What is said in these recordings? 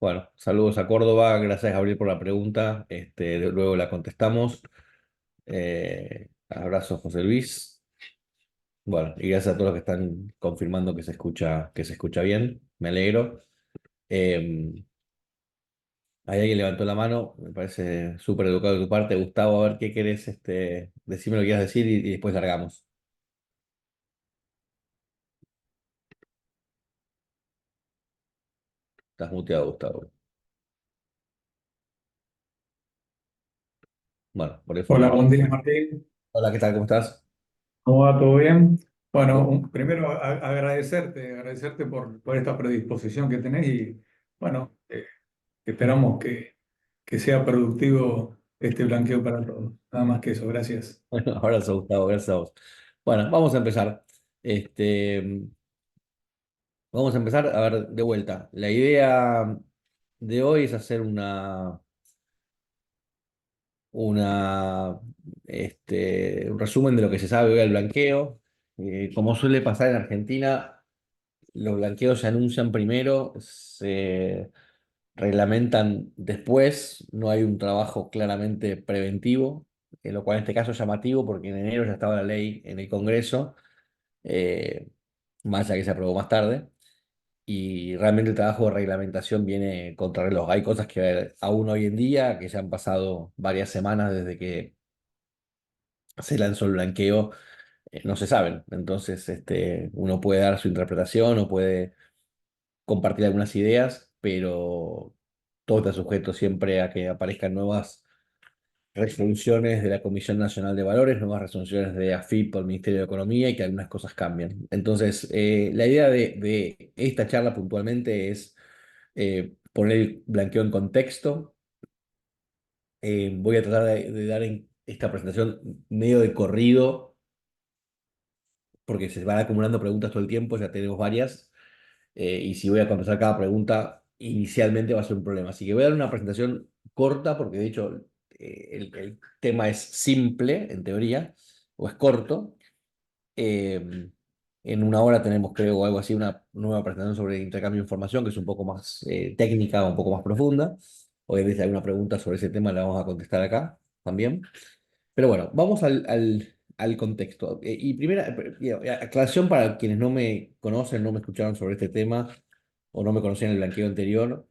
Bueno, saludos a Córdoba, gracias Gabriel por la pregunta, luego la contestamos. Abrazo José Luis. Bueno, y gracias a todos los que están confirmando que se escucha bien, me alegro. Eh, Hay alguien levantó la mano, me parece súper educado de tu parte. Gustavo, a ver qué querés, decime lo que quieras decir y después largamos. Estás muteado, Gustavo. Bueno, por ahí Hola, formamos. buen día, Martín. Hola, ¿qué tal? ¿Cómo estás? ¿Cómo va? ¿Todo bien? Bueno, ¿Todo? primero agradecerte por esta predisposición que tenés y bueno, esperamos que sea productivo este blanqueo para todos. Nada más que eso, gracias. Bueno, abrazo, Gustavo, gracias a vos. Bueno, vamos a empezar. Este, Vamos a empezar, a ver, de vuelta. La idea de hoy es hacer un resumen de lo que se sabe hoy del blanqueo. Como suele pasar en Argentina, los blanqueos se anuncian primero, se reglamentan después, no hay un trabajo claramente preventivo, lo cual en este caso es llamativo porque en enero ya estaba la ley en el Congreso, eh, más allá que se aprobó más tarde. Y realmente el trabajo de reglamentación viene contrarreloj. Hay cosas que aún hoy en día, que ya han pasado varias semanas desde que se lanzó el blanqueo, no se saben. Entonces, uno puede dar su interpretación o puede compartir algunas ideas, pero todo está sujeto siempre a que aparezcan nuevas resoluciones de la Comisión Nacional de Valores, nuevas resoluciones de AFIP por el Ministerio de Economía y que algunas cosas cambien. Entonces, la idea de esta charla puntualmente es poner el blanqueo en contexto. Voy a tratar de dar en esta presentación medio de corrido, porque se van acumulando preguntas todo el tiempo, ya tenemos varias, y si voy a contestar cada pregunta, inicialmente va a ser un problema. Así que voy a dar una presentación corta, porque de hecho el tema es simple, en teoría, o es corto. Eh, en una hora tenemos, creo, algo así, una nueva presentación sobre intercambio de información, que es un poco más técnica, un poco más profunda. Obviamente, si hay alguna pregunta sobre ese tema, la vamos a contestar acá también. Pero bueno, vamos al contexto. Y primera aclaración para quienes no me conocen, no me escucharon sobre este tema o no me conocían el blanqueo anterior.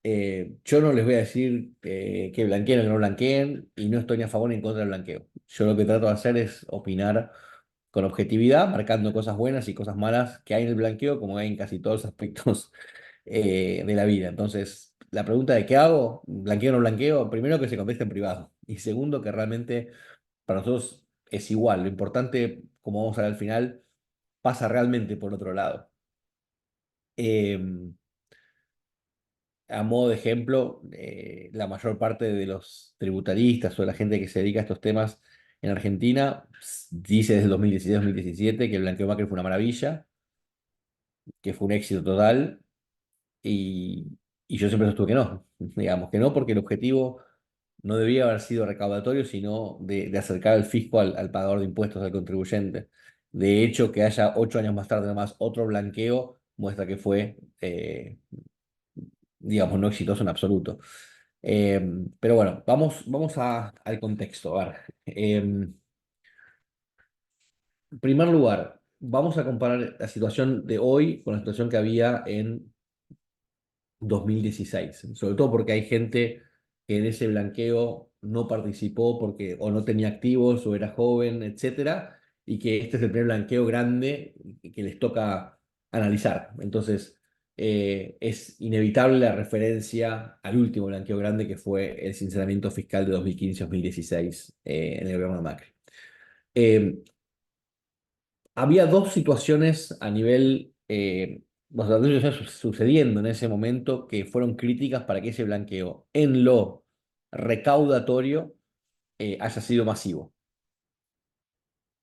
Yo no les voy a decir que blanqueen o que no blanqueen y no estoy ni a favor ni en contra del blanqueo. Yo lo que trato de hacer es opinar con objetividad, marcando cosas buenas y cosas malas que hay en el blanqueo, como hay en casi todos los aspectos de la vida. Entonces, la pregunta de qué hago, blanqueo o no blanqueo, primero que se conteste en privado y segundo que realmente para nosotros es igual. Lo importante, como vamos a ver al final, pasa realmente por otro lado. Eh, a modo de ejemplo, la mayor parte de los tributaristas o de la gente que se dedica a estos temas en Argentina dice desde 2016-2017 que el blanqueo Macri fue una maravilla, que fue un éxito total, y yo siempre sostuve que no, digamos que no, porque el objetivo no debía haber sido recaudatorio, sino de acercar al fisco al pagador de impuestos, al contribuyente. De hecho, que haya 8 años más tarde nomás otro blanqueo muestra que fue, digamos, no exitoso en absoluto. Eh, pero bueno, vamos al contexto. A ver, en primer lugar, vamos a comparar la situación de hoy con la situación que había en 2016, sobre todo porque hay gente que en ese blanqueo no participó porque o no tenía activos o era joven, etcétera, y que este es el primer blanqueo grande que les toca analizar. Entonces, es inevitable la referencia al último blanqueo grande que fue el sinceramiento fiscal de 2015-2016 en el gobierno de Macri. Eh, Había dos situaciones a nivel, o sea, dos situaciones sucediendo en ese momento que fueron críticas para que ese blanqueo en lo recaudatorio haya sido masivo.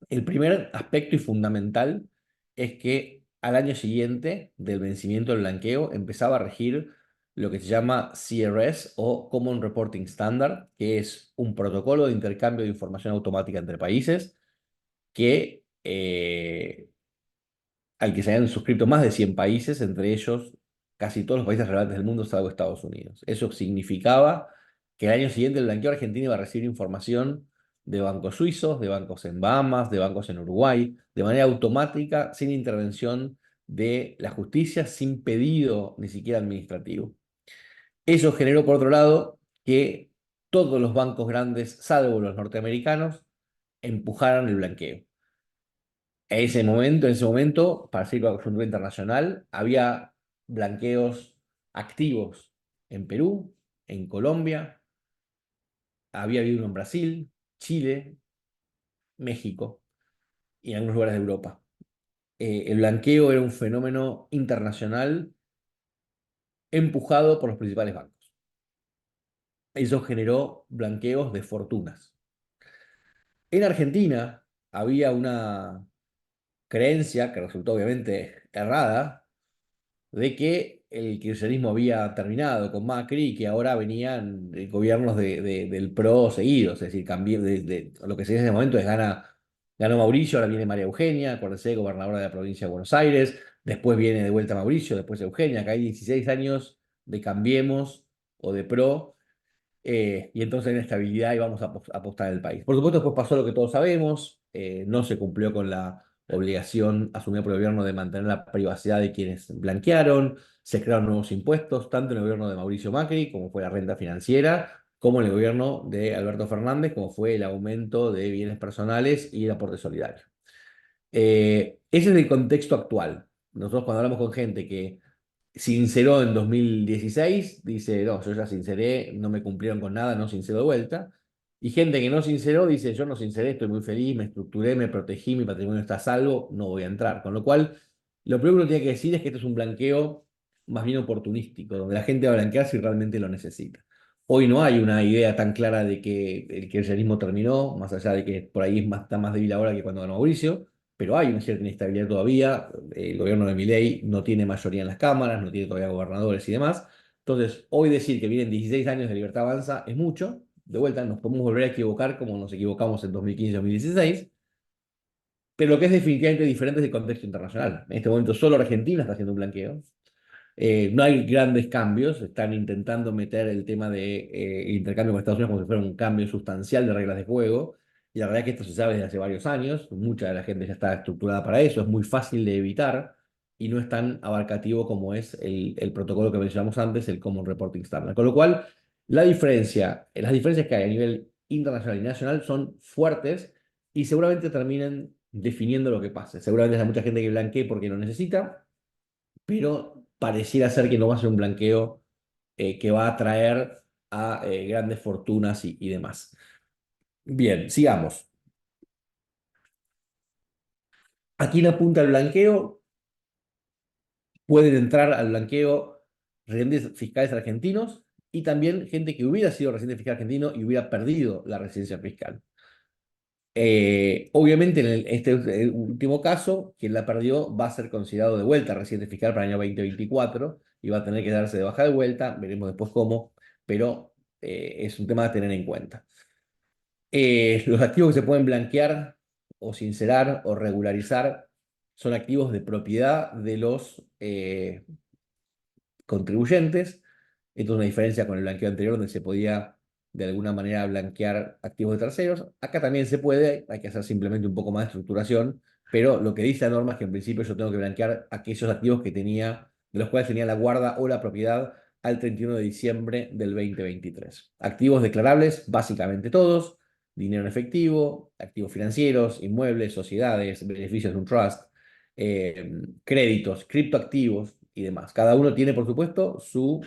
El primer aspecto y fundamental es que al año siguiente del vencimiento del blanqueo empezaba a regir lo que se llama CRS o Common Reporting Standard, que es un protocolo de intercambio de información automática entre países que al que se habían suscrito más de 100 países, entre ellos casi todos los países relevantes del mundo, salvo Estados Unidos. Eso significaba que el año siguiente el blanqueo argentino iba a recibir información de bancos suizos, de bancos en Bahamas, de bancos en Uruguay, de manera automática, sin intervención de la justicia, sin pedido ni siquiera administrativo. Eso generó, por otro lado, que todos los bancos grandes, salvo los norteamericanos, empujaran el blanqueo. En ese momento, para seguir con la coyuntura internacional, había blanqueos activos en Perú, en Colombia, había habido uno en Brasil, Chile, México y en algunos lugares de Europa. El blanqueo era un fenómeno internacional empujado por los principales bancos. Eso generó blanqueos de fortunas. En Argentina había una creencia que resultó obviamente errada de que el kirchnerismo había terminado con Macri y que ahora venían gobiernos del PRO seguidos, es decir, cambié lo que se dice en ese momento es ganó Mauricio, ahora viene María Eugenia, acuérdense, gobernadora de la provincia de Buenos Aires, después viene de vuelta Mauricio, después Eugenia, acá hay 16 años de Cambiemos o de PRO, y entonces en estabilidad íbamos a apostar el país. Por supuesto, después pasó lo que todos sabemos, no se cumplió con la obligación asumida por el gobierno de mantener la privacidad de quienes blanquearon, se crearon nuevos impuestos, tanto en el gobierno de Mauricio Macri, como fue la renta financiera, como en el gobierno de Alberto Fernández, como fue el aumento de bienes personales y el aporte solidario. Ese es el contexto actual. Nosotros cuando hablamos con gente que sinceró en 2016, dice, no, yo ya sinceré, no me cumplieron con nada, no sincero de vuelta. Y gente que no sinceró dice, yo no sinceré, estoy muy feliz, me estructuré, me protegí, mi patrimonio está a salvo, no voy a entrar. Con lo cual, lo primero que uno tiene que decir es que esto es un blanqueo más bien oportunístico, donde la gente va a blanquear si realmente lo necesita. Hoy no hay una idea tan clara de que el kirchnerismo terminó, más allá de que por ahí está más débil ahora que cuando ganó Mauricio, pero hay una cierta inestabilidad todavía. El gobierno de Milei no tiene mayoría en las cámaras, no tiene todavía gobernadores y demás. Entonces, hoy decir que vienen 16 años de Libertad Avanza es mucho. De vuelta, nos podemos volver a equivocar como nos equivocamos en 2015-2016, pero lo que es definitivamente diferente es el contexto internacional. En este momento solo Argentina está haciendo un blanqueo. No hay grandes cambios, están intentando meter el tema de intercambio con Estados Unidos como si fuera un cambio sustancial de reglas de juego, y la verdad es que esto se sabe desde hace varios años, mucha de la gente ya está estructurada para eso, es muy fácil de evitar y no es tan abarcativo como es el protocolo que mencionamos antes, el Common Reporting Standard. Con lo cual, las diferencias que hay a nivel internacional y nacional son fuertes y seguramente terminen definiendo lo que pase. Seguramente hay mucha gente que blanquee porque lo necesita, pero pareciera ser que no va a ser un blanqueo que va a atraer a grandes fortunas y demás. Bien, sigamos. Aquí en la punta del blanqueo pueden entrar al blanqueo residentes fiscales argentinos y también gente que hubiera sido residente fiscal argentino y hubiera perdido la residencia fiscal. Obviamente, en este último caso, quien la perdió va a ser considerado de vuelta residente fiscal para el año 2024 y va a tener que darse de baja de vuelta, veremos después cómo, pero es un tema a tener en cuenta. Los activos que se pueden blanquear o sincerar o regularizar son activos de propiedad de los contribuyentes. Esto es una diferencia con el blanqueo anterior, donde se podía de alguna manera blanquear activos de terceros. Acá también se puede, hay que hacer simplemente un poco más de estructuración, pero lo que dice la norma es que en principio yo tengo que blanquear aquellos activos que tenía, de los cuales tenía la guarda o la propiedad al 31 de diciembre del 2023. Activos declarables, básicamente todos, dinero en efectivo, activos financieros, inmuebles, sociedades, beneficios de un trust, créditos, criptoactivos y demás. Cada uno tiene, por supuesto, su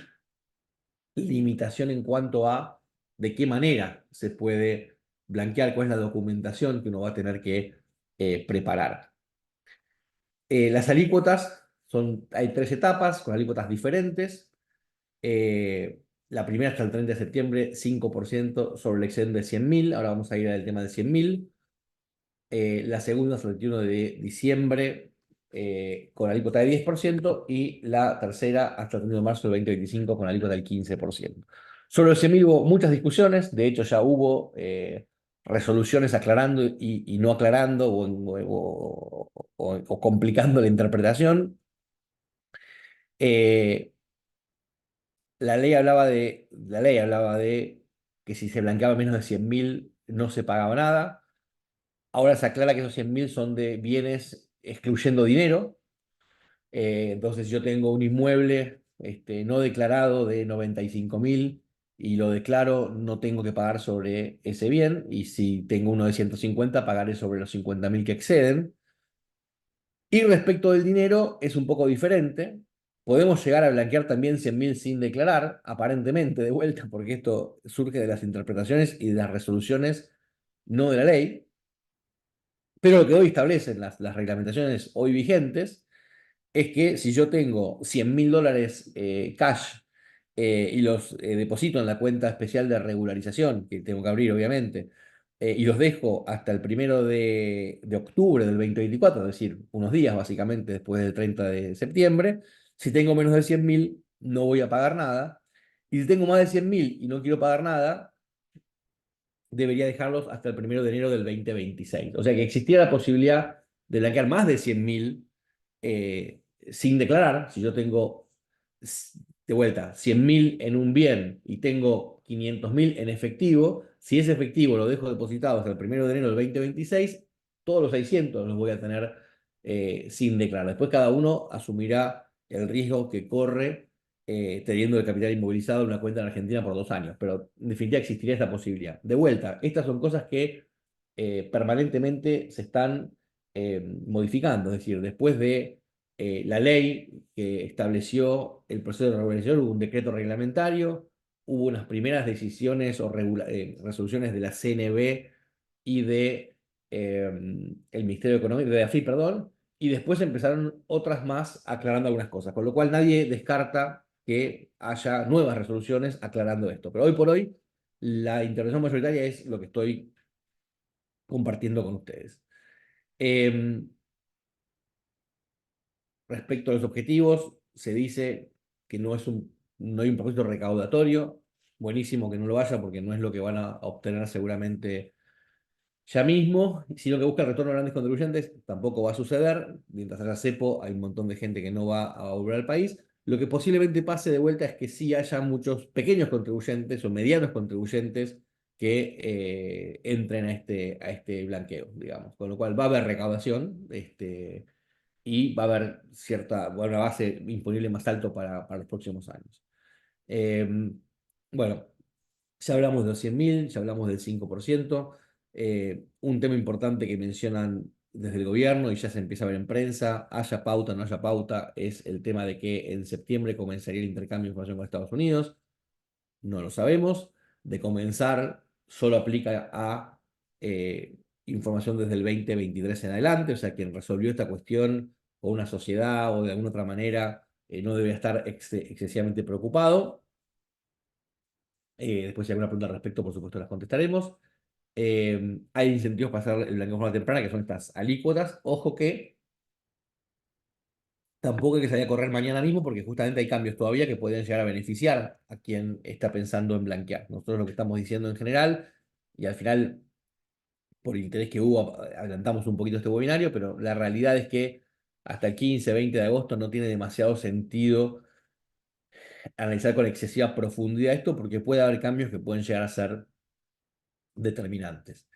limitación en cuanto a de qué manera se puede blanquear, cuál es la documentación que uno va a tener que preparar. Las alícuotas hay tres etapas con alícuotas diferentes. La primera hasta el 30 de septiembre, 5% sobre el excedente de 100.000. Ahora vamos a ir al tema de 100.000. La segunda hasta el 31 de diciembre con alícuota de 10% y la tercera hasta el 31 de marzo del 2025 con alícuota del 15%. Sobre el 100.000 hubo muchas discusiones, de hecho ya hubo resoluciones aclarando y no aclarando o complicando la interpretación. la ley hablaba de que si se blanqueaba menos de 100.000 no se pagaba nada. Ahora se aclara que esos 100.000 son de bienes excluyendo dinero. Entonces yo tengo un inmueble no declarado de 95.000 y lo declaro, no tengo que pagar sobre ese bien. Y si tengo uno de 150 pagaré sobre los 50.000 que exceden. Y respecto del dinero, es un poco diferente. Podemos llegar a blanquear también 100.000 sin declarar, aparentemente de vuelta, porque esto surge de las interpretaciones y de las resoluciones, no de la ley. Pero lo que hoy establecen las reglamentaciones hoy vigentes es que si yo tengo $100.000 cash y los deposito en la cuenta especial de regularización, que tengo que abrir obviamente, y los dejo hasta el 1 de octubre del 2024, es decir, unos días básicamente después del 30 de septiembre, si tengo menos de 100.000 no voy a pagar nada. Y si tengo más de 100.000 y no quiero pagar nada, debería dejarlos hasta el 1 de enero del 2026. O sea que existiera la posibilidad de blanquear más de 100.000 sin declarar. Si yo tengo de vuelta 100.000 en un bien y tengo 500.000 en efectivo, si ese efectivo lo dejo depositado hasta el 1 de enero del 2026, todos los 600 los voy a tener sin declarar. Después cada uno asumirá el riesgo que corre teniendo el capital inmovilizado en una cuenta en Argentina por 2 años, pero en definitiva existiría esta posibilidad. De vuelta, estas son cosas que permanentemente se están modificando, es decir, después de la ley que estableció el proceso de regulación, hubo un decreto reglamentario, hubo unas primeras decisiones o resoluciones de la CNB y de el Ministerio de Economía, de AFIP, perdón, y después empezaron otras más aclarando algunas cosas, con lo cual nadie descarta que haya nuevas resoluciones aclarando esto. Pero hoy por hoy, la intervención mayoritaria es lo que estoy compartiendo con ustedes. Eh, Respecto a los objetivos, se dice que no hay un propósito recaudatorio. Buenísimo que no lo haya porque no es lo que van a obtener seguramente ya mismo. Si lo que busca el retorno de grandes contribuyentes, tampoco va a suceder. Mientras haya cepo, hay un montón de gente que no va a volver al país. Lo que posiblemente pase de vuelta es que sí haya muchos pequeños contribuyentes o medianos contribuyentes que entren a este blanqueo, digamos. Con lo cual va a haber recaudación y va a haber una base imponible más alto para los próximos años. Eh, bueno, ya hablamos de los 100.000, ya hablamos del 5%. Un tema importante que mencionan desde el gobierno y ya se empieza a ver en prensa, haya pauta o no haya pauta, es el tema de que en septiembre comenzaría el intercambio de información con Estados Unidos. No lo sabemos. De comenzar, solo aplica a información desde el 2023 en adelante, o sea, quien resolvió esta cuestión o una sociedad o de alguna otra manera no debe estar excesivamente preocupado. Después, si hay alguna pregunta al respecto, por supuesto, las contestaremos. Hay incentivos para hacer el blanqueo de forma temprana, que son estas alícuotas. Ojo que tampoco hay que salir a correr mañana mismo, porque justamente hay cambios todavía que pueden llegar a beneficiar a quien está pensando en blanquear. Nosotros lo que estamos diciendo en general, y al final, por el interés que hubo, adelantamos un poquito este webinario, pero la realidad es que hasta el 15, 20 de agosto no tiene demasiado sentido analizar con excesiva profundidad esto, porque puede haber cambios que pueden llegar a ser determinantes.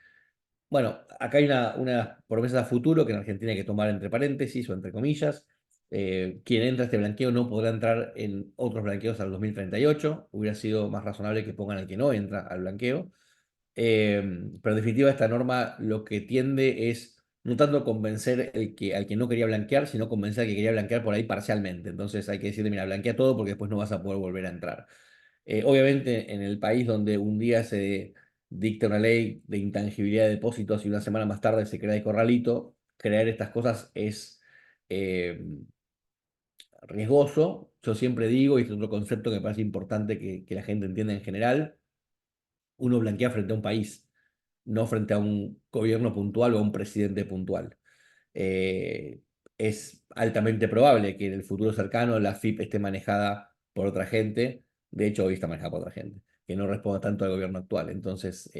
Bueno, acá hay una promesa a futuro que en Argentina hay que tomar entre paréntesis o entre comillas. Quien entra a este blanqueo no podrá entrar en otros blanqueos al 2038. Hubiera sido más razonable que pongan al que no entra al blanqueo. Pero en definitiva, esta norma lo que tiende es no tanto convencer al que no quería blanquear, sino convencer al que quería blanquear por ahí parcialmente. Entonces hay que decirle, mira, blanquea todo porque después no vas a poder volver a entrar. Obviamente, en el país donde un día se dicta una ley de intangibilidad de depósitos y una semana más tarde se crea el corralito, crear estas cosas es eh, riesgoso. Yo siempre digo, y es otro concepto que me parece importante que la gente entienda en general, uno blanquea frente a un país, no frente a un gobierno puntual o a un presidente puntual. Eh, es altamente probable que en el futuro cercano la FIP esté manejada por otra gente. De hecho, hoy está manejada por otra gente, que no responda tanto al gobierno actual. Entonces,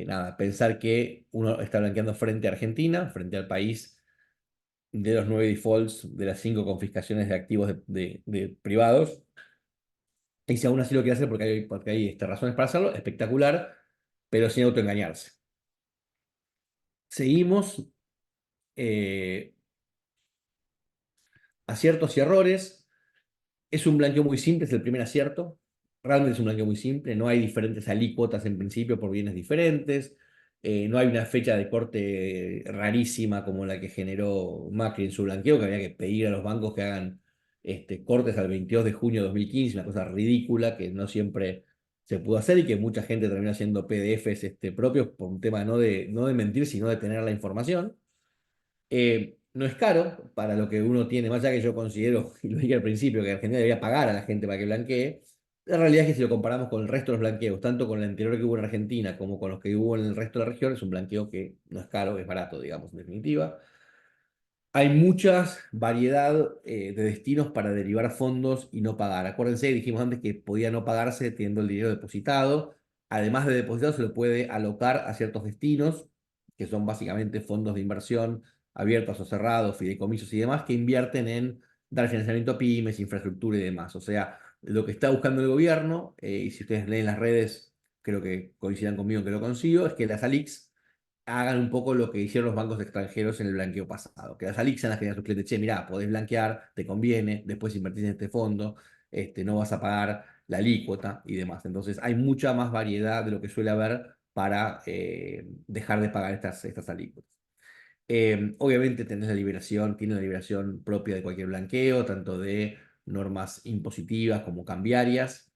nada, pensar que uno está blanqueando frente a Argentina, frente al país de los 9 defaults, de las 5 confiscaciones de activos de privados, Y si aún así lo quiere hacer porque hay razones para hacerlo, espectacular, pero sin autoengañarse. Seguimos, eh, aciertos y errores. Es un blanqueo muy simple, es el primer acierto. Realmente es un blanqueo muy simple, no hay diferentes alícuotas en principio por bienes diferentes. No hay una fecha de corte rarísima como la que generó Macri en su blanqueo, que había que pedir a los bancos que hagan cortes al 22 de junio de 2015, una cosa ridícula que no siempre se pudo hacer y que mucha gente terminó haciendo PDFs propios por un tema no de mentir, sino de tener la información. No es caro para lo que uno tiene, más allá que yo considero, y lo dije al principio, que Argentina debería pagar a la gente para que blanquee. La realidad es que si lo comparamos con el resto de los blanqueos, tanto con el anterior que hubo en Argentina como con los que hubo en el resto de la región, es un blanqueo que no es caro, es barato, digamos, en definitiva. Hay mucha variedad de destinos para derivar fondos y no pagar. Acuérdense, dijimos antes que podía no pagarse teniendo el dinero depositado. Además de depositado, se lo puede alocar a ciertos destinos, que son básicamente fondos de inversión abiertos o cerrados, fideicomisos y demás, que invierten en dar financiamiento a pymes, infraestructura y demás. O sea, lo que está buscando el gobierno, y si ustedes leen las redes, creo que coincidan conmigo que lo consigo, es que las ALICs hagan un poco lo que hicieron los bancos extranjeros en el blanqueo pasado. Que las ALICs sean las que digan a sus clientes, che, mirá, podés blanquear, te conviene, después invertís en este fondo, no vas a pagar la alícuota y demás. Entonces hay mucha más variedad de lo que suele haber para dejar de pagar estas alícuotas. Obviamente tiene la liberación propia de cualquier blanqueo, tanto de normas impositivas como cambiarias,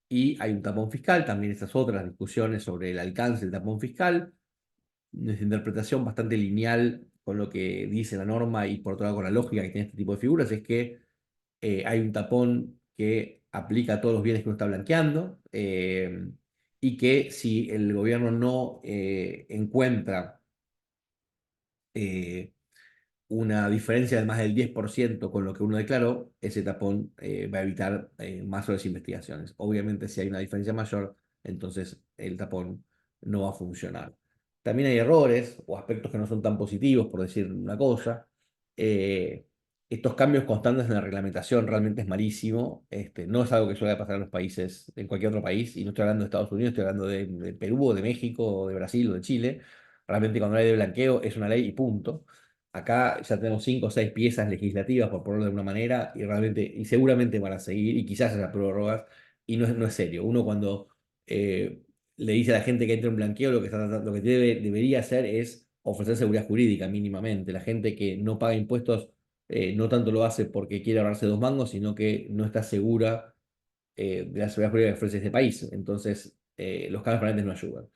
y hay un tapón fiscal, también estas otras discusiones sobre el alcance del tapón fiscal, nuestra interpretación bastante lineal con lo que dice la norma y por otro lado con la lógica que tiene este tipo de figuras, es que hay un tapón que aplica a todos los bienes que uno está blanqueando, y que si el gobierno no encuentra eh, una diferencia de más del 10% con lo que uno declaró, ese tapón va a evitar mayores investigaciones. Obviamente, si hay una diferencia mayor, entonces el tapón no va a funcionar. También hay errores o aspectos que no son tan positivos, por decir una cosa. Eh, Estos cambios constantes en la reglamentación realmente es malísimo. No es algo que suele pasar en los países, en cualquier otro país, y no estoy hablando de Estados Unidos, estoy hablando de Perú, o de México, o de Brasil, o de Chile. Realmente cuando hay de blanqueo es una ley y punto. Acá ya tenemos 5 o 6 piezas legislativas, por ponerlo de alguna manera, y realmente, y seguramente van a seguir, y quizás haya prórrogas, y no es serio. Uno cuando le dice a la gente que entra en blanqueo, lo que debería hacer es ofrecer seguridad jurídica mínimamente. La gente que no paga impuestos no tanto lo hace porque quiere ahorrarse 2 mangos, sino que no está segura de la seguridad jurídica que ofrece este país. Entonces, los cambios permanentes no ayudan.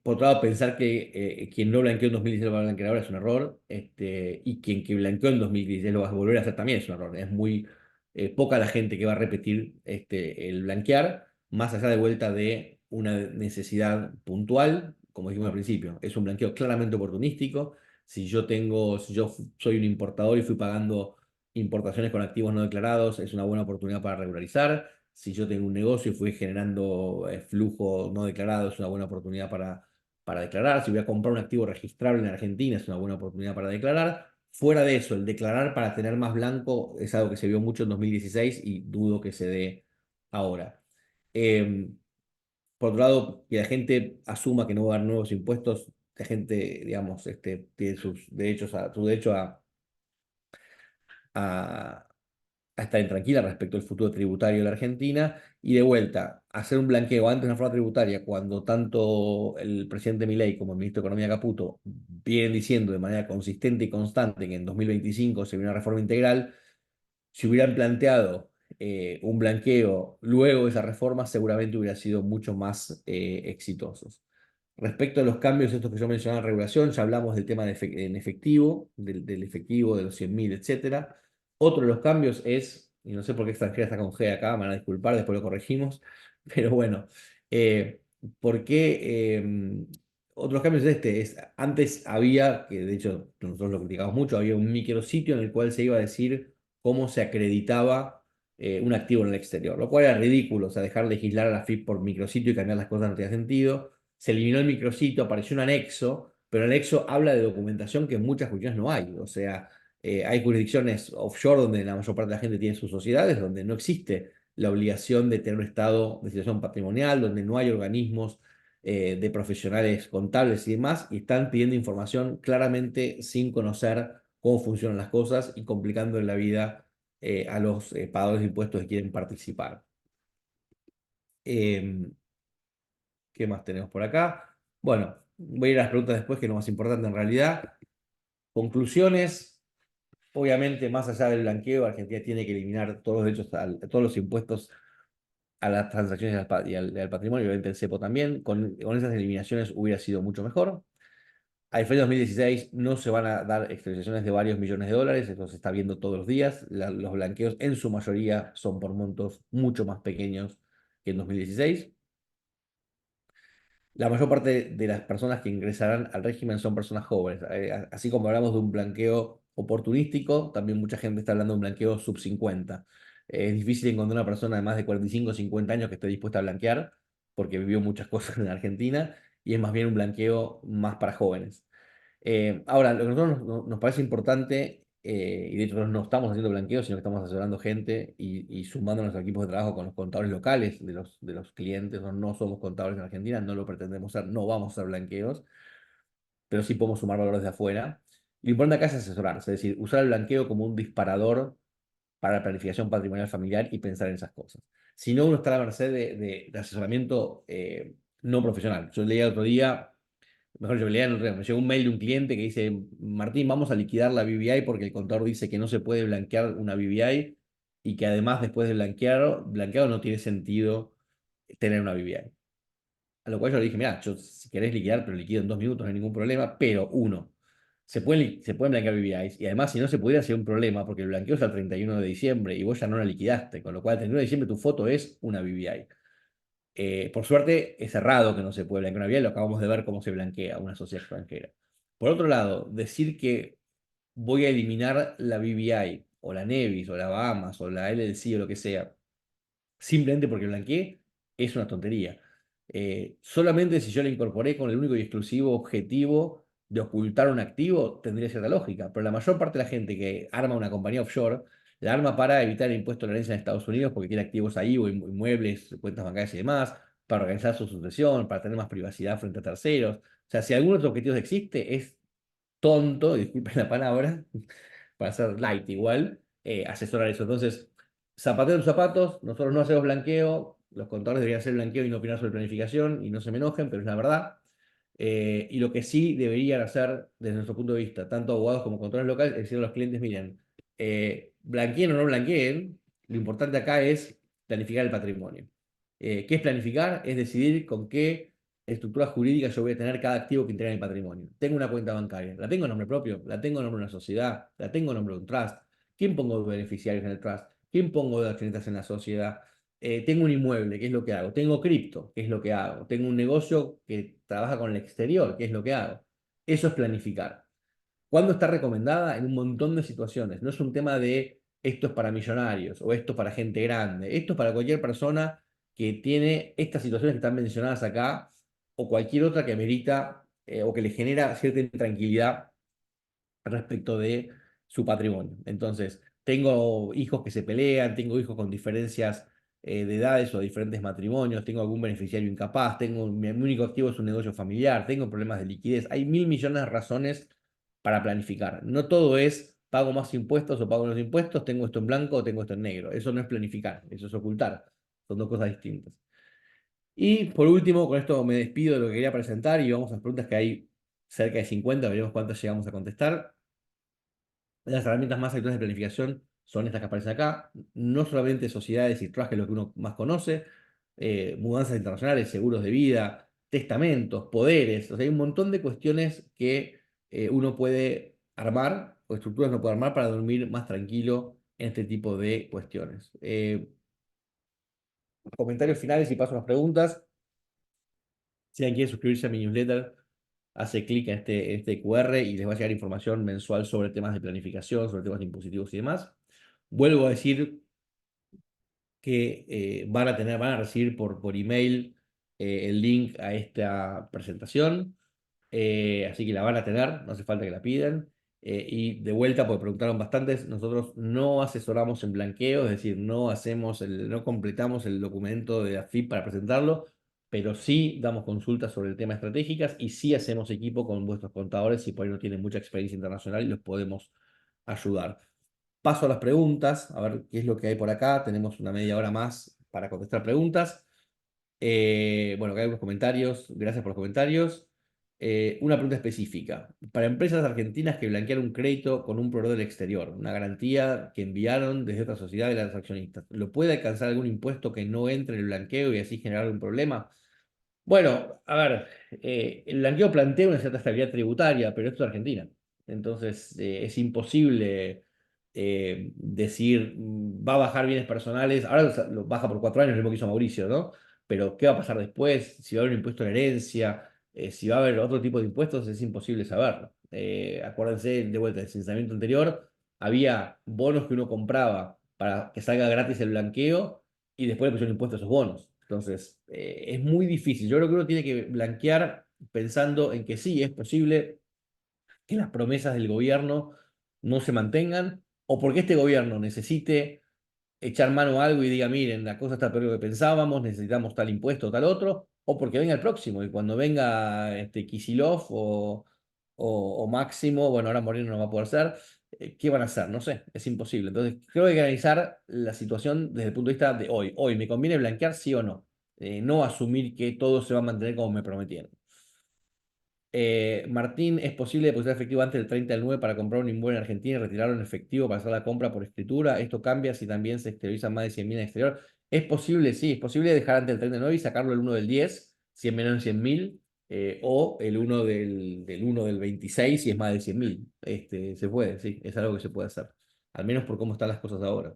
Por otro lado, pensar que quien no blanqueó en 2016 lo va a blanquear ahora es un error, y quien que blanqueó en 2016 lo va a volver a hacer también es un error. Es muy poca la gente que va a repetir el blanquear, más allá de vuelta de una necesidad puntual, como dijimos al principio. Es un blanqueo claramente oportunístico. Si yo soy un importador y fui pagando importaciones con activos no declarados, es una buena oportunidad para regularizar. Si yo tengo un negocio y fui generando flujo no declarado, es una buena oportunidad para declarar. Si voy a comprar un activo registrable en Argentina, es una buena oportunidad para declarar. Fuera de eso, el declarar para tener más blanco es algo que se vio mucho en 2016 y dudo que se dé ahora. Eh, por otro lado, que la gente asuma que no va a haber nuevos impuestos, la gente, digamos, tiene su derecho a, a estar intranquila respecto al futuro tributario de la Argentina, y de vuelta, hacer un blanqueo antes de una reforma tributaria, cuando tanto el presidente Milei como el ministro de Economía Caputo vienen diciendo de manera consistente y constante que en 2025 se viene una reforma integral. Si hubieran planteado un blanqueo luego de esa reforma, seguramente hubiera sido mucho más exitosos. Respecto a los cambios estos que yo mencionaba en regulación, ya hablamos del tema en efectivo, del efectivo, de los 100.000, etcétera. Otro de los cambios es, y no sé por qué extranjera está con G acá, me van a disculpar, después lo corregimos, pero bueno, eh, ¿por qué? Otros cambios antes había, que de hecho nosotros lo criticamos mucho, había un micrositio en el cual se iba a decir cómo se acreditaba un activo en el exterior, lo cual era ridículo. O sea, dejar legislar a la FIP por micrositio y cambiar las cosas no tenía sentido. Se eliminó el micrositio, apareció un anexo, pero el anexo habla de documentación que en muchas jurisdicciones no hay. O sea, hay jurisdicciones offshore donde la mayor parte de la gente tiene sus sociedades, donde no existe la obligación de tener un estado de situación patrimonial, donde no hay organismos de profesionales contables y demás, y están pidiendo información claramente sin conocer cómo funcionan las cosas y complicando la vida a los pagadores de impuestos que quieren participar. Em, ¿Qué más tenemos por acá? Bueno, voy a ir a las preguntas después, que es lo más importante en realidad. Conclusiones. Obviamente, más allá del blanqueo, Argentina tiene que eliminar todos los derechos, todos los impuestos a las transacciones y al patrimonio, obviamente el cepo también. Con esas eliminaciones hubiera sido mucho mejor. A diferencia de 2016, no se van a dar exteriorizaciones de varios millones de dólares, esto se está viendo todos los días. Los blanqueos en su mayoría son por montos mucho más pequeños que en 2016. La mayor parte de las personas que ingresarán al régimen son personas jóvenes. Así como hablamos de un blanqueo oportunístico, también mucha gente está hablando de un blanqueo sub 50. Es difícil encontrar una persona de más de 45 o 50 años que esté dispuesta a blanquear, porque vivió muchas cosas en Argentina, y es más bien un blanqueo más para jóvenes. Ahora, lo que a nosotros nos parece importante, y de hecho no estamos haciendo blanqueos, sino que estamos asesorando gente y sumándonos a equipos de trabajo con los contadores locales de los clientes. No somos contadores en Argentina, no lo pretendemos ser, no vamos a hacer blanqueos, pero sí podemos sumar valores de afuera. Lo importante acá es asesorarse, es decir, usar el blanqueo como un disparador para la planificación patrimonial familiar y pensar en esas cosas. Si no, uno está a la merced de asesoramiento no profesional. Yo leía el otro día. Mejor yo leía, me llegó un mail de un cliente que dice: Martín, vamos a liquidar la BBI porque el contador dice que no se puede blanquear una BBI y que además después de blanqueado no tiene sentido tener una BBI. A lo cual yo le dije: mira, yo si querés liquidar, pero liquido en 2 minutos, no hay ningún problema, pero uno, se pueden blanquear BBIs y además si no se pudiera ser un problema porque el blanqueo es al 31 de diciembre y vos ya no la liquidaste, con lo cual el 31 de diciembre tu foto es una BBI. Por suerte es cerrado que no se puede blanquear una vía, lo acabamos de ver cómo se blanquea una sociedad extranjera. Por otro lado, decir que voy a eliminar la BBI o la Nevis o la Bahamas o la LLC o lo que sea, simplemente porque blanqueé, es una tontería. Solamente si yo la incorporé con el único y exclusivo objetivo de ocultar un activo, tendría cierta lógica. Pero la mayor parte de la gente que arma una compañía offshore, la arma para evitar el impuesto de la herencia en Estados Unidos porque tiene activos ahí o inmuebles, cuentas bancarias y demás, para organizar su sucesión, para tener más privacidad frente a terceros. O sea, si alguno de estos objetivos existe, es tonto, disculpen la palabra, para ser light igual, asesorar eso. Entonces, zapateo en tus zapatos, nosotros no hacemos blanqueo, los contadores deberían hacer blanqueo y no opinar sobre planificación, y no se me enojen, pero es la verdad. Y lo que sí deberían hacer, desde nuestro punto de vista, tanto abogados como contadores locales, es decir a los clientes: miren, blanqueen o no blanqueen, lo importante acá es planificar el patrimonio. ¿Qué es planificar? Es decidir con qué estructura jurídica yo voy a tener cada activo que integra en mi patrimonio. Tengo una cuenta bancaria, ¿la tengo en nombre propio? ¿La tengo en nombre de una sociedad? ¿La tengo en nombre de un trust? ¿Quién pongo de beneficiarios en el trust? ¿Quién pongo de accionistas en la sociedad? Tengo un inmueble, ¿qué es lo que hago? Tengo cripto, ¿qué es lo que hago? Tengo un negocio que trabaja con el exterior, ¿qué es lo que hago? Eso es planificar. ¿Cuándo está recomendada? En un montón de situaciones. No es un tema de esto es para millonarios o esto es para gente grande. Esto es para cualquier persona que tiene estas situaciones que están mencionadas acá o cualquier otra que amerita o que le genera cierta intranquilidad respecto de su patrimonio. Entonces, tengo hijos que se pelean, tengo hijos con diferencias de edades o diferentes matrimonios, tengo algún beneficiario incapaz, mi único activo es un negocio familiar, tengo problemas de liquidez. Hay mil millones de razones para planificar. No todo es pago más impuestos o pago menos impuestos, tengo esto en blanco o tengo esto en negro. Eso no es planificar, eso es ocultar. Son dos cosas distintas. Y por último, con esto me despido de lo que quería presentar y vamos a las preguntas que hay cerca de 50, veremos cuántas llegamos a contestar. Las herramientas más actuales de planificación son estas que aparecen acá, no solamente sociedades y trusts, que es lo que uno más conoce, mudanzas internacionales, seguros de vida, testamentos, poderes, o sea, hay un montón de cuestiones que uno puede armar, o estructuras que uno puede armar para dormir más tranquilo en este tipo de cuestiones. Comentarios finales y paso a las preguntas. Si alguien quiere suscribirse a mi newsletter, hace clic en este QR y les va a llegar información mensual sobre temas de planificación, sobre temas de impositivos y demás. Vuelvo a decir que van a recibir por email el link a esta presentación, así que la van a tener, no hace falta que la pidan. Y de vuelta, porque preguntaron bastantes, nosotros no asesoramos en blanqueo, es decir, no completamos el documento de la FIP para presentarlo, pero sí damos consultas sobre el tema estratégicas y sí hacemos equipo con vuestros contadores si por ahí no tienen mucha experiencia internacional y los podemos ayudar. Paso a las preguntas, a ver qué es lo que hay por acá. Tenemos una media hora más para contestar preguntas. Bueno, acá hay unos comentarios. Gracias por los comentarios. Una pregunta específica. Para empresas argentinas que blanquearon un crédito con un proveedor del exterior, una garantía que enviaron desde otra sociedad de las accionistas, ¿lo puede alcanzar algún impuesto que no entre en el blanqueo y así generar un problema? Bueno, a ver, el blanqueo plantea una cierta estabilidad tributaria, pero esto es Argentina. Entonces, es imposible decir, va a bajar bienes personales. Ahora lo baja por 4 años, lo mismo que hizo Mauricio, ¿no? Pero, ¿qué va a pasar después? Si va a haber un impuesto a la herencia, si va a haber otro tipo de impuestos, es imposible saberlo. Acuérdense, de vuelta, del cinzamiento anterior, había bonos que uno compraba para que salga gratis el blanqueo y después le pusieron impuestos a esos bonos. Entonces, es muy difícil. Yo creo que uno tiene que blanquear pensando en que sí, es posible que las promesas del gobierno no se mantengan, o porque este gobierno necesite echar mano a algo y diga, miren, la cosa está peor de lo que pensábamos, necesitamos tal impuesto o tal otro, o porque venga el próximo, y cuando venga Kicillof o Máximo, bueno, ahora Moreno no va a poder ser, ¿qué van a hacer? No sé, es imposible. Entonces, creo que hay que analizar la situación desde el punto de vista de hoy. Hoy, ¿me conviene blanquear sí o no? No asumir que todo se va a mantener como me prometieron. Martín, ¿es posible depositar efectivo antes del 30 del 9 para comprar un inmueble en Argentina y retirarlo en efectivo para hacer la compra por escritura? ¿Esto cambia si también se exteriorizan más de 100.000 en exterior? Es posible, sí, es posible dejar antes del 30 del 9 y sacarlo el 1 del 10, si es menos de 100.000, o el 1 del 1 del 26 si es más de 100.000. Se puede, sí, es algo que se puede hacer, al menos por cómo están las cosas ahora.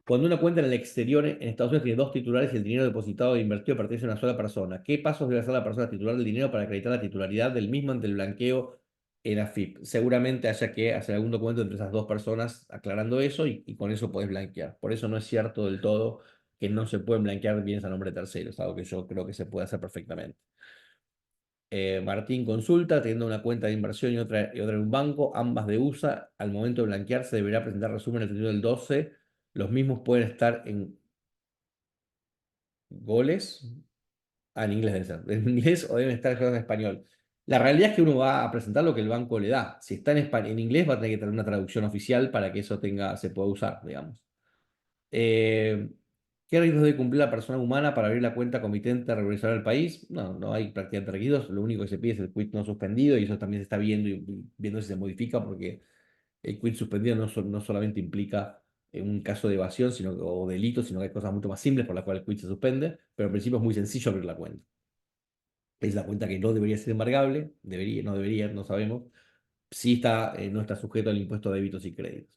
Cuando una cuenta en el exterior, en Estados Unidos, tiene dos titulares y el dinero depositado e invertido pertenece a una sola persona, ¿qué pasos debe hacer la persona titular del dinero para acreditar la titularidad del mismo ante el blanqueo en AFIP? Seguramente haya que hacer algún documento entre esas dos personas aclarando eso y con eso podés blanquear. Por eso no es cierto del todo que no se pueden blanquear bienes a nombre de terceros, algo que yo creo que se puede hacer perfectamente. Martín consulta, teniendo una cuenta de inversión y otra en un banco, ambas de USA, al momento de blanquear se deberá presentar resumen el 31 del 12. Los mismos pueden estar en goles, en inglés debe ser, en inglés o deben estar en español. La realidad es que uno va a presentar lo que el banco le da. Si está en inglés, va a tener que tener una traducción oficial para que eso se pueda usar, digamos. Eh, ¿Qué requisitos debe cumplir la persona humana para abrir la cuenta comitente regularizadora del país? No, no hay prácticamente requisitos. Lo único que se pide es el quit no suspendido y eso también se está viendo y viendo si se modifica porque el quit suspendido no solamente implica un caso de evasión o delito, sino que hay cosas mucho más simples por las cuales el quit se suspende, pero en principio es muy sencillo abrir la cuenta. Es la cuenta que no debería ser embargable, debería, no sabemos. Sí no está sujeto al impuesto de débitos y créditos.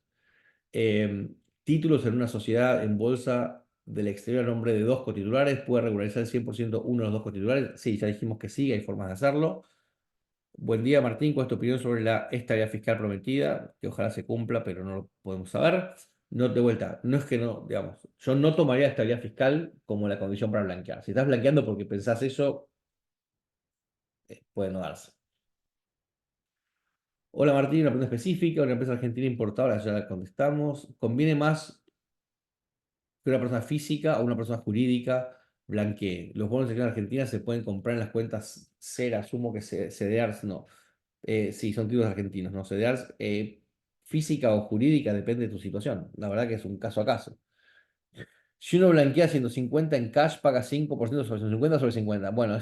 Eh, Títulos en una sociedad en bolsa del exterior a nombre de dos cotitulares, ¿puede regularizar el 100% uno de los dos cotitulares? Sí, ya dijimos que sí, hay formas de hacerlo. Buen día, Martín. ¿Cuál es tu opinión sobre la estabilidad fiscal prometida? Que ojalá se cumpla, pero no lo podemos saber. No, de vuelta, no es que no, digamos, yo no tomaría estabilidad fiscal como la condición para blanquear. Si estás blanqueando porque pensás eso, puede no darse. Hola Martín, una pregunta específica. Una empresa argentina importadora, ya la contestamos. ¿Conviene más que una persona física o una persona jurídica blanquee? Los bonos de Argentina se pueden comprar en las cuentas CER, asumo que CDRs no. Sí, son títulos argentinos, no CDRs. Física o jurídica, depende de tu situación. La verdad que es un caso a caso. Si uno blanquea 150 en cash, paga 5% sobre 150 sobre 50. Bueno,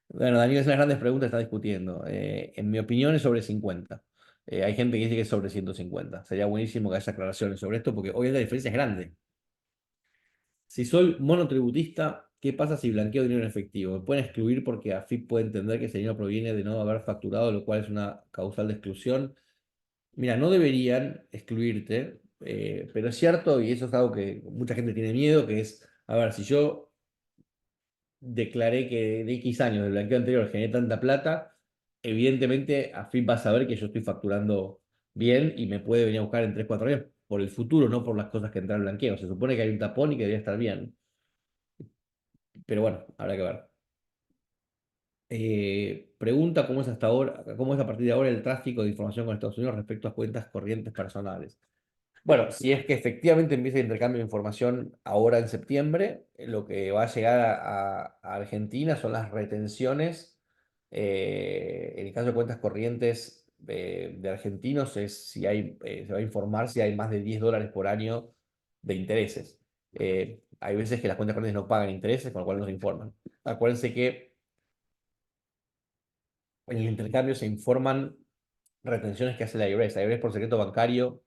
bueno, Daniel, es una grandes preguntas, está discutiendo. En mi opinión es sobre 50. Hay gente que dice que es sobre 150. Sería buenísimo que haya aclaraciones sobre esto porque hoy la diferencia es grande. Si soy monotributista, ¿qué pasa si blanqueo dinero en efectivo? Me pueden excluir porque AFIP puede entender que ese dinero proviene de no haber facturado, lo cual es una causal de exclusión. Mira, no deberían excluirte, pero es cierto, y eso es algo que mucha gente tiene miedo, que es, a ver, si yo declaré que de X años del blanqueo anterior generé tanta plata, evidentemente AFIP va a saber que yo estoy facturando bien y me puede venir a buscar en 3 4 años por el futuro, no por las cosas que entraron al blanqueo. Se supone que hay un tapón y que debería estar bien. Pero bueno, habrá que ver. Pregunta cómo es hasta ahora, cómo es a partir de ahora el tráfico de información con Estados Unidos respecto a cuentas corrientes personales. Bueno, si es que efectivamente empieza el intercambio de información ahora en septiembre, lo que va a llegar a Argentina son las retenciones. En el caso de cuentas corrientes de argentinos, es si hay, se va a informar si hay más de $10 por año de intereses. Hay veces que las cuentas corrientes no pagan intereses, con lo cual no se informan. Acuérdense que en el intercambio se informan retenciones que hace la IRS. La IRS por secreto bancario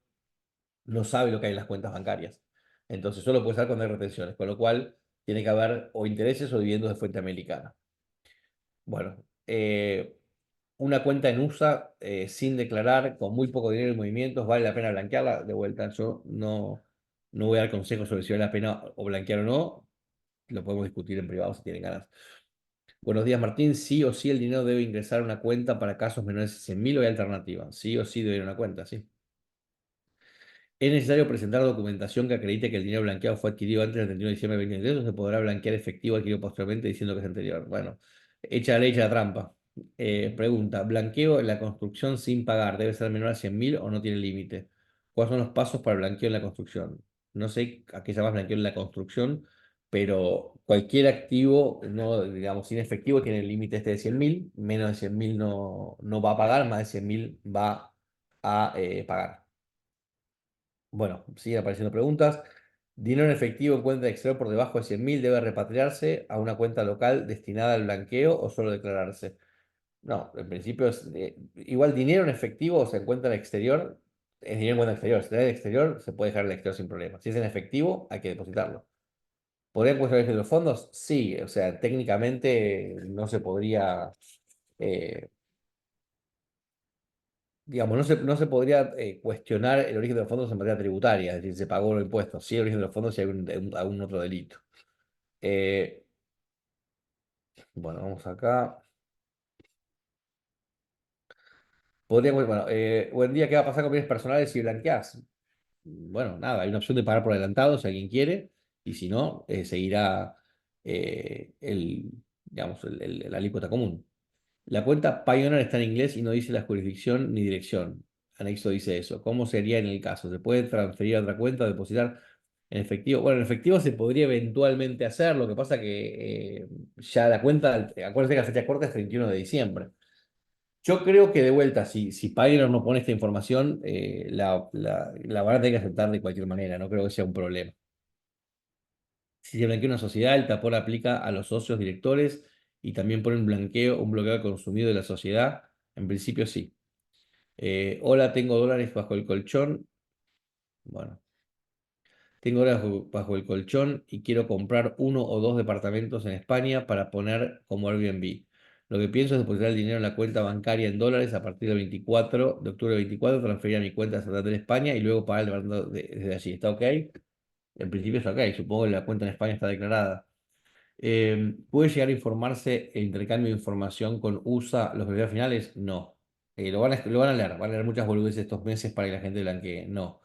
no sabe lo que hay en las cuentas bancarias. Entonces solo puede saber cuando hay retenciones, con lo cual tiene que haber o intereses o dividendos de fuente americana. Bueno, una cuenta en USA sin declarar, con muy poco dinero en movimientos, ¿vale la pena blanquearla? De vuelta, yo no voy a dar consejos sobre si vale la pena o blanquear o no. Lo podemos discutir en privado si tienen ganas. Buenos días, Martín. Sí o sí el dinero debe ingresar a una cuenta para casos menores de 100.000 o hay alternativa. Sí o sí debe ir a una cuenta, sí. Es necesario presentar documentación que acredite que el dinero blanqueado fue adquirido antes del 31 de diciembre de 2023 o se podrá blanquear efectivo adquirido posteriormente diciendo que es anterior. Bueno, echa la ley, echa la trampa. Pregunta, ¿blanqueo en la construcción sin pagar debe ser menor a 100.000 o no tiene límite? ¿Cuáles son los pasos para el blanqueo en la construcción? No sé a qué llamas blanqueo en la construcción, pero cualquier activo, no, digamos, sin efectivo tiene el límite este de 100.000, menos de 100.000 no va a pagar, más de 100.000 va a pagar. Bueno, siguen apareciendo preguntas. Dinero en efectivo en cuenta exterior por debajo de 100.000 debe repatriarse a una cuenta local destinada al blanqueo o solo declararse. No, en principio es igual dinero en efectivo se encuentra en el exterior, es dinero en cuenta exterior. Si está en el exterior, se puede dejar en el exterior sin problema. Si es en efectivo, hay que depositarlo. ¿Podrían cuestionarse los fondos? Sí, o sea, técnicamente no se podría eh, digamos, no se podría cuestionar el origen de los fondos en materia tributaria, es decir, se pagó los impuestos, sí el origen de los fondos si hay algún otro delito. Eh, bueno, vamos acá. Bueno, buen día, ¿qué va a pasar con bienes personales si blanqueas? Bueno, nada, hay una opción de pagar por adelantado si alguien quiere, y si no, seguirá digamos, la alícuota común. La cuenta Pioneer está en inglés y no dice la jurisdicción ni dirección. Anexo dice eso. ¿Cómo sería en el caso? ¿Se puede transferir a otra cuenta o depositar en efectivo? Bueno, en efectivo se podría eventualmente hacer. Lo que pasa que ya la cuenta, acuérdense que la fecha corta es 31 de diciembre. Yo creo que de vuelta, si Pioneer no pone esta información, la van a tener que aceptar de cualquier manera. No creo que sea un problema. Si se blanquea una sociedad, el tapón aplica a los socios directores y también pone un bloqueo consumido de la sociedad. En principio sí. Hola, tengo dólares bajo el colchón. Bueno, tengo dólares bajo el colchón y quiero comprar uno o dos departamentos en España para poner como Airbnb. Lo que pienso es depositar el dinero en la cuenta bancaria en dólares a partir del 24 de octubre del 24, transferir a mi cuenta de Santander España y luego pagar el departamento desde allí. ¿Está ok? En principio está ok. Supongo que la cuenta en España está declarada. ¿Puede llegar a informarse el intercambio de información con USA los beneficiarios finales? No. Lo van a leer, van a leer muchas boludeces estos meses para que la gente blanquee. No.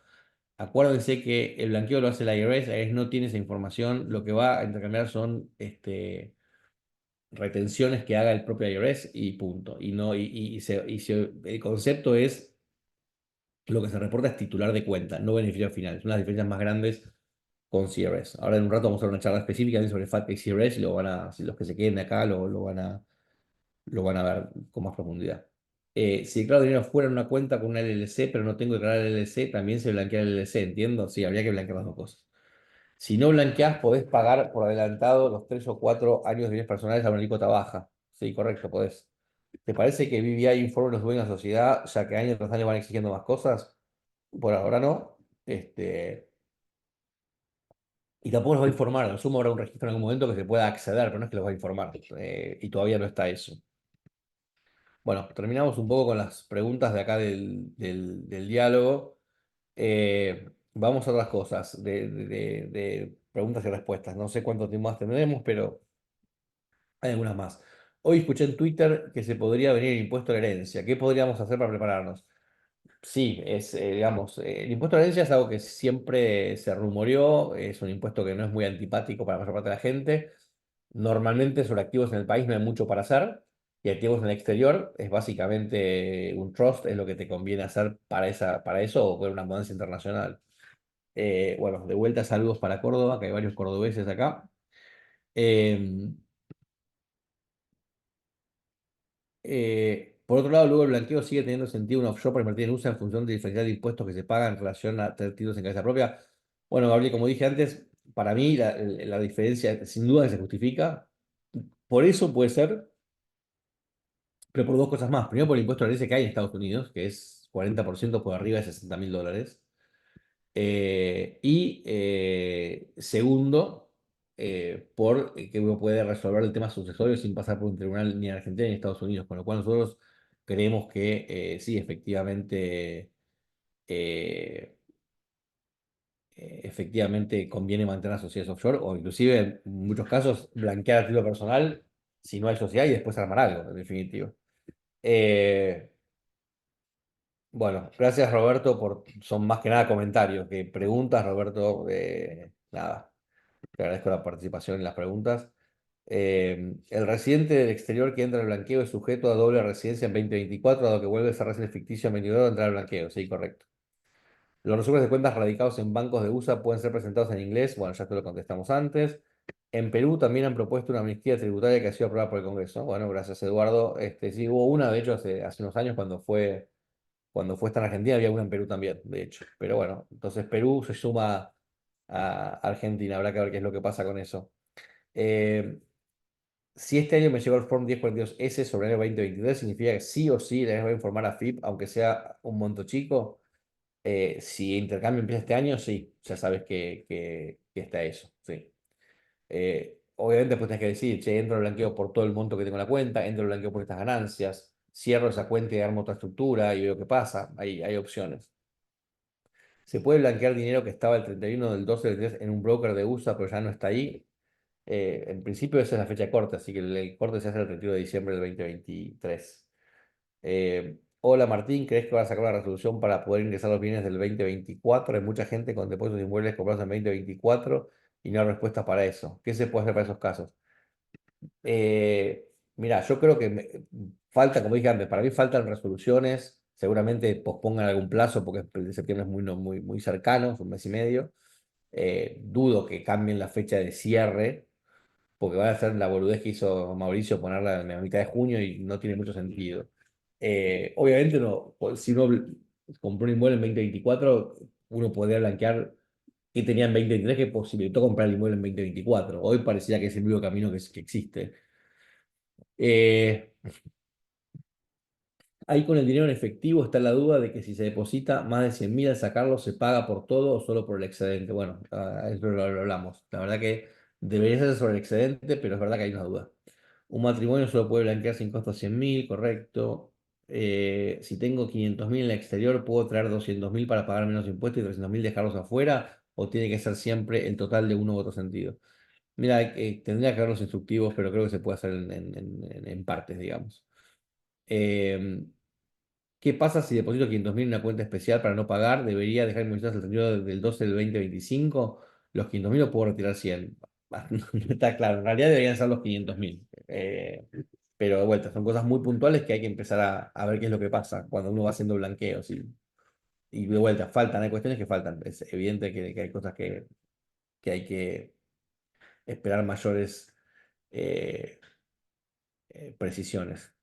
Acuérdense que el blanqueo lo hace la IRS, la IRS no tiene esa información, lo que va a intercambiar son retenciones que haga el propio IRS y punto. Y, no, el concepto es, lo que se reporta es titular de cuenta, no beneficiario final. Son las diferencias más grandes con CRS. Ahora en un rato vamos a hacer una charla específica sobre FATCA y CRS y si los que se queden de acá lo van a ver con más profundidad. Si declaro dinero fuera en una cuenta con una LLC, pero no tengo que declarar el LLC, también se blanquea el LLC, ¿entiendo? Sí, habría que blanquear las dos cosas. Si no blanqueás, podés pagar por adelantado los 3 o 4 años de bienes personales a una alícuota baja. Sí, correcto, podés. ¿Te parece que BBI informe a los dueños de la sociedad, ya que año tras año van exigiendo más cosas? Por ahora no. Y tampoco los va a informar. En sumo habrá un registro en algún momento que se pueda acceder, pero no es que los va a informar. Y todavía no está eso. Bueno, terminamos un poco con las preguntas de acá del diálogo. Vamos a otras cosas, de preguntas y respuestas. No sé cuánto tiempo más tendremos, pero hay algunas más. Hoy escuché en Twitter que se podría venir el impuesto a la herencia. ¿Qué podríamos hacer para prepararnos? Sí, digamos, el impuesto a la herencia es algo que siempre se rumoreó, es un impuesto que no es muy antipático para la mayor parte de la gente. Normalmente sobre activos en el país no hay mucho para hacer. Y activos en el exterior es básicamente un trust, es lo que te conviene hacer para eso o por una mudanza internacional. Bueno, de vuelta saludos para Córdoba, que hay varios cordobeses acá. Eh, por otro lado, luego el blanqueo sigue teniendo sentido un offshore para invertir en USA en función de diferencial de impuestos que se pagan en relación a tener títulos en cabeza propia. Bueno, Gabriel, como dije antes, para mí la diferencia sin duda que se justifica. Por eso puede ser, pero por dos cosas más. Primero, por el impuesto a la herencia que hay en Estados Unidos, que es 40% por arriba de $60.000. Segundo, por que uno puede resolver el tema sucesorio sin pasar por un tribunal ni en Argentina ni en Estados Unidos, con lo cual nosotros creemos que sí, efectivamente conviene mantener las sociedades offshore o inclusive en muchos casos blanquear a título personal si no hay sociedad y después armar algo, en definitiva. Eh, bueno, gracias Roberto son más que nada comentarios que preguntas, Roberto, nada. Te agradezco la participación en las preguntas. El residente del exterior que entra al blanqueo es sujeto a doble residencia en 2024, dado que vuelve a ser residente ficticio en 2022 a entrar al blanqueo. Sí, correcto. Los resúmenes de cuentas radicados en bancos de USA pueden ser presentados en inglés. Bueno, ya te lo contestamos antes. En Perú también han propuesto una amnistía tributaria que ha sido aprobada por el Congreso. Bueno, gracias, Eduardo. Sí, hubo una, de hecho, hace unos años cuando fue esta en Argentina, había una en Perú también, de hecho. Pero bueno, entonces Perú se suma a Argentina. Habrá que ver qué es lo que pasa con eso. Eh, si este año me llegó el Form 1042S sobre el año 2023, significa que sí o sí les voy a informar a FIP, aunque sea un monto chico. Si intercambio empieza este año, sí, ya sabes que está eso, sí. Obviamente, pues tenés que decir, che, entro al blanqueo por todo el monto que tengo en la cuenta, entro al blanqueo por estas ganancias, cierro esa cuenta y armo otra estructura y veo qué pasa. Hay opciones. Se puede blanquear dinero que estaba el 31 del 12 del 3 en un broker de USA, pero ya no está ahí. En principio esa es la fecha corta, así que el corte se hace el 31 de diciembre del 2023. Hola Martín, ¿crees que vas a sacar una resolución para poder ingresar los bienes del 2024? Hay mucha gente con depósitos de inmuebles comprados en 2024 y no hay respuesta para eso. ¿Qué se puede hacer para esos casos? Mira, yo creo que falta, como dije antes, para mí faltan resoluciones. Seguramente pospongan algún plazo porque el de septiembre es muy, muy, muy cercano, es un mes y medio. Dudo que cambien la fecha de cierre porque van a hacer la boludez que hizo Mauricio, ponerla en la mitad de junio y no tiene mucho sentido. Obviamente, si uno compró un inmueble en 2024, uno podría blanquear que tenía en 2023 que posibilitó comprar el inmueble en 2024. Hoy parecía que es el único camino que existe. Eh, Ahí con el dinero en efectivo está la duda de que si se deposita más de 100.000 al sacarlo, ¿se paga por todo o solo por el excedente? Bueno, eso lo hablamos. La verdad que debería ser sobre el excedente, pero es verdad que hay una duda. Un matrimonio solo puede blanquear sin costo 100.000, correcto. Si tengo 500.000 en el exterior, ¿puedo traer 200.000 para pagar menos impuestos y 300.000 dejarlos afuera? ¿O tiene que ser siempre el total de uno u otro sentido? Mira, tendría que ver los instructivos, pero creo que se puede hacer en partes, digamos. Eh, ¿Qué pasa si deposito 500.000 en una cuenta especial para no pagar? ¿Debería dejar inmunizados el 31 del 12 del 2025? Los 500.000 o puedo retirar 100. No está claro. En realidad deberían ser los 500.000. Pero de vuelta, son cosas muy puntuales que hay que empezar a ver qué es lo que pasa cuando uno va haciendo blanqueos. Y de vuelta, hay cuestiones que faltan. Es evidente que hay cosas que hay que esperar mayores eh, precisiones.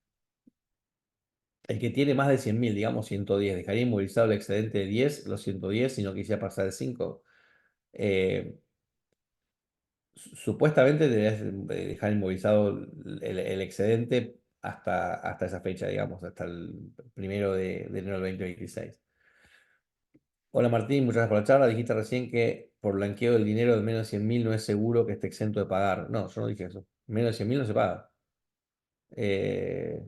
El que tiene más de 100.000, digamos 110, dejaría inmovilizado el excedente de 10, los 110, si no quisiera pasar de 5. Eh, Supuestamente deberías dejar inmovilizado el excedente hasta esa fecha, digamos, hasta el 1 de enero del 2026. Hola Martín, muchas gracias por la charla. Dijiste recién que por blanqueo del dinero de menos de 100.000 no es seguro que esté exento de pagar. No, yo no dije eso. Menos de 100.000 no se paga. Eh,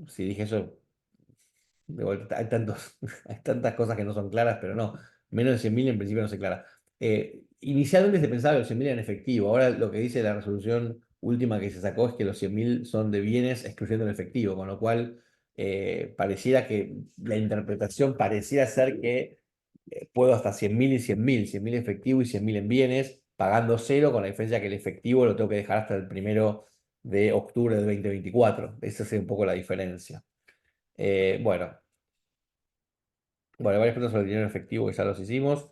si dije eso, de vuelta, hay tantas cosas que no son claras, pero no, menos de 100.000 en principio no se aclara. Inicialmente se pensaba que los 100.000 eran efectivo, ahora lo que dice la resolución última que se sacó es que los 100.000 son de bienes excluyendo el efectivo, con lo cual pareciera que la interpretación pareciera ser que puedo hasta 100.000 y 100.000, 100.000 efectivo y 100.000 en bienes, pagando cero, con la diferencia que el efectivo lo tengo que dejar hasta el 1 de octubre del 2024. Esa es un poco la diferencia. Bueno, varias preguntas sobre el dinero en efectivo que ya los hicimos.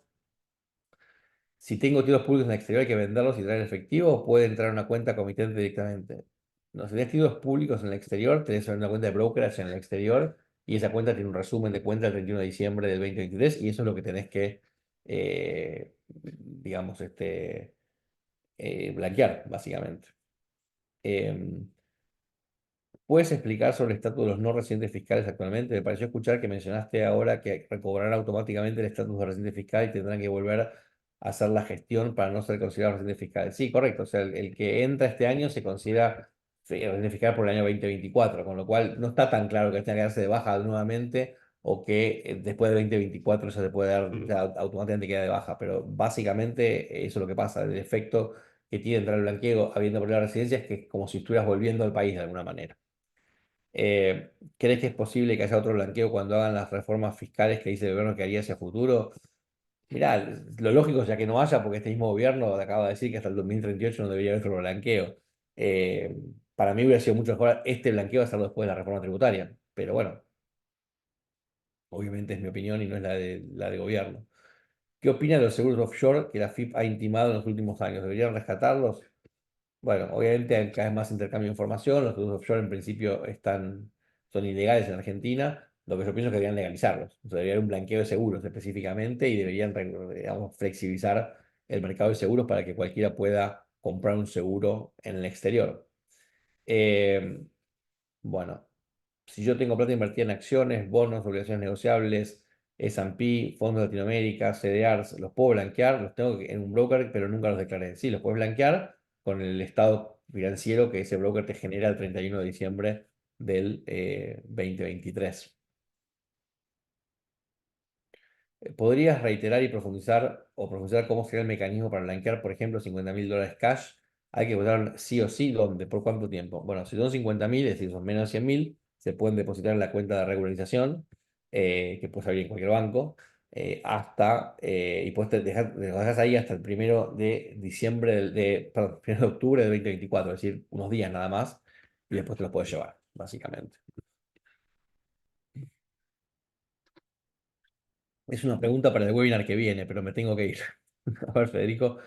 Si tengo títulos públicos en el exterior, hay que venderlos y traer efectivo o puede entrar a una cuenta comitente directamente. No, si tenés títulos públicos en el exterior, tenés una cuenta de brokerage en el exterior y esa cuenta tiene un resumen de cuenta del 31 de diciembre del 2023 y eso es lo que tenés que, digamos, blanquear, básicamente. Em, ¿Puedes explicar sobre el estatus de los no residentes fiscales actualmente? Me pareció escuchar que mencionaste ahora que recobrarán automáticamente el estatus de residente fiscal y tendrán que volver a hacer la gestión para no ser considerados residentes fiscales. Sí, correcto. O sea, el que entra este año se considera residente fiscal por el año 2024, con lo cual no está tan claro que tenga que darse de baja nuevamente o que después de 2024 ya se puede dar, ya automáticamente queda de baja. Pero básicamente eso es lo que pasa. El efecto que tiene entrar el blanqueo habiendo perdido la residencia es que es como si estuvieras volviendo al país de alguna manera. ¿Crees que es posible que haya otro blanqueo cuando hagan las reformas fiscales que dice el gobierno que haría hacia futuro? Mirá, lo lógico es ya que no haya, porque este mismo gobierno acaba de decir que hasta el 2038 no debería haber otro blanqueo. Eh, para mí hubiera sido mucho mejor este blanqueo hacerlo después de la reforma tributaria. Pero bueno, obviamente es mi opinión y no es la de gobierno. ¿Qué opina de los seguros offshore que la FIP ha intimado en los últimos años? ¿Deberían rescatarlos? Bueno, obviamente hay cada vez más intercambio de información, los seguros offshore en principio son ilegales en Argentina, lo que yo pienso es que deberían legalizarlos, o sea, debería haber un blanqueo de seguros específicamente y deberían, digamos, flexibilizar el mercado de seguros para que cualquiera pueda comprar un seguro en el exterior. Eh, bueno, si yo tengo plata invertida en acciones, bonos, obligaciones negociables, S&P, fondos de Latinoamérica, CDRs, ¿los puedo blanquear? Los tengo en un broker, pero nunca los declaré. Sí, los puedes blanquear con el estado financiero que ese broker te genera el 31 de diciembre del 2023. ¿Podrías reiterar y profundizar cómo sería el mecanismo para blanquear, por ejemplo, $50.000 cash? Hay que votar sí o sí, ¿dónde? ¿Por cuánto tiempo? Bueno, si son 50.000, es decir, son menos de 100.000, se pueden depositar en la cuenta de regularización, que puedes abrir en cualquier banco, y puedes lo dejas ahí hasta el 1 de diciembre, perdón, 1 de octubre del 2024, es decir, unos días nada más, y después te los puedes llevar, básicamente. Es una pregunta para el webinar que viene, pero me tengo que ir. A ver, Federico.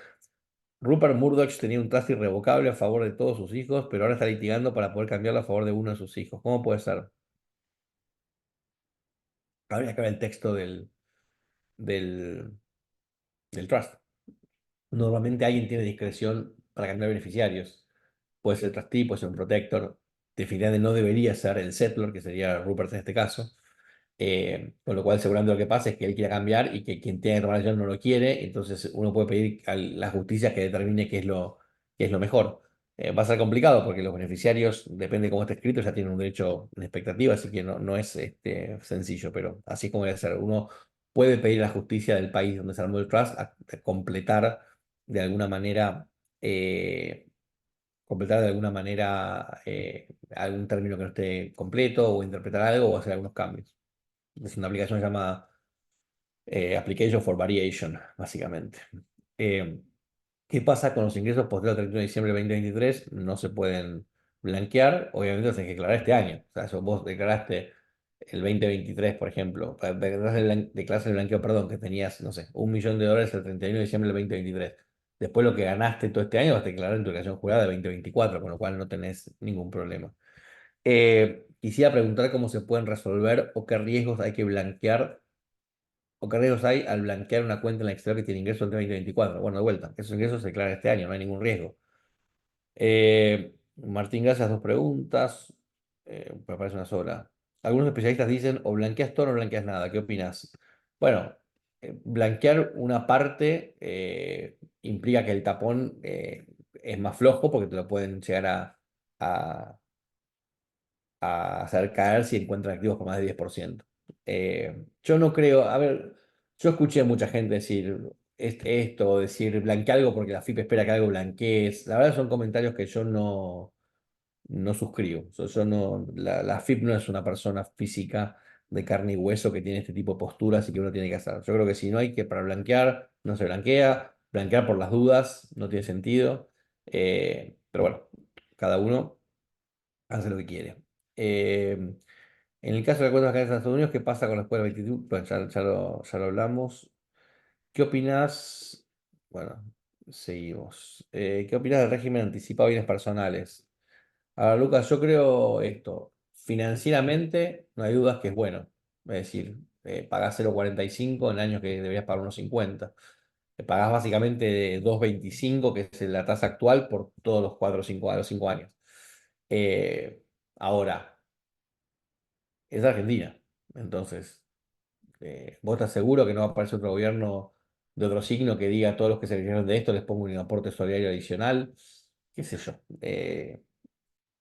Rupert Murdoch tenía un trust irrevocable a favor de todos sus hijos, pero ahora está litigando para poder cambiarlo a favor de uno de sus hijos. ¿Cómo puede ser? Habría que ver el texto del, del trust. Normalmente alguien tiene discreción para cambiar beneficiarios. Puede ser trustee, puede ser un protector. Definitivamente no debería ser el settlor, que sería Rupert en este caso. Con lo cual, seguramente lo que pasa es que él quiere cambiar y que quien tiene que tomar la decisión no lo quiere. Entonces, uno puede pedir a la justicia que determine qué es lo mejor. Va a ser complicado porque los beneficiarios, depende de cómo esté escrito, ya tienen un derecho en expectativa, así que no es sencillo, pero así es como debe ser. Uno puede pedir a la justicia del país donde se armó el trust a de alguna manera, eh, completar de alguna manera algún término que no esté completo o interpretar algo o hacer algunos cambios. Es una aplicación llamada Application for Variation, básicamente. Eh, ¿Qué pasa con los ingresos posteriores al 31 de diciembre de 2023? No se pueden blanquear, obviamente los tenés que declarar este año. O sea, eso vos declaraste el 2023, por ejemplo, declaraste el blanqueo, perdón, que tenías, no sé, $1.000.000 el 31 de diciembre del 2023. Después lo que ganaste todo este año vas a declarar en tu declaración jurada de 2024, con lo cual no tenés ningún problema. Quisiera preguntar cómo se pueden resolver o qué riesgos hay que blanquear o qué riesgos hay al blanquear una cuenta en el exterior que tiene ingresos en 2024. Bueno, de vuelta, esos ingresos se declaran este año, no hay ningún riesgo. Martín, gracias, dos preguntas. Me parece una sola. Algunos especialistas dicen o blanqueas todo o no blanqueas nada. ¿Qué opinas? Bueno, blanquear una parte implica que el tapón es más flojo porque te lo pueden llegar a hacer caer si encuentran activos con más de 10%. Yo no creo, a ver, yo escuché a mucha gente decir esto, decir blanquea algo porque la FIP espera que algo blanquees. La verdad son comentarios que yo no suscribo. Yo no, la FIP no es una persona física de carne y hueso que tiene este tipo de posturas y que uno tiene que hacer. Yo creo que si no hay que para blanquear, no se blanquea. Blanquear por las dudas no tiene sentido. Pero bueno, cada uno. hace lo que quiere. Eh, en el caso de cuentas acá en Estados Unidos, ¿qué pasa con la escuela 22? Bueno, ya lo hablamos. ¿Qué opinas? Bueno, seguimos. ¿Qué opinas del régimen anticipado de bienes personales? Ahora, Lucas, yo creo esto. Financieramente, no hay dudas que es bueno. Es decir, pagás 0,45 en años que deberías pagar unos 50. Pagás básicamente 2,25, que es la tasa actual, por todos los 4 o 5, a los 5 años. Eh, Ahora, es Argentina. Entonces, ¿vos estás seguro que no va a aparecer otro gobierno de otro signo que diga a todos los que se beneficiaron de esto les pongo un aporte solidario adicional? ¿Qué sé yo?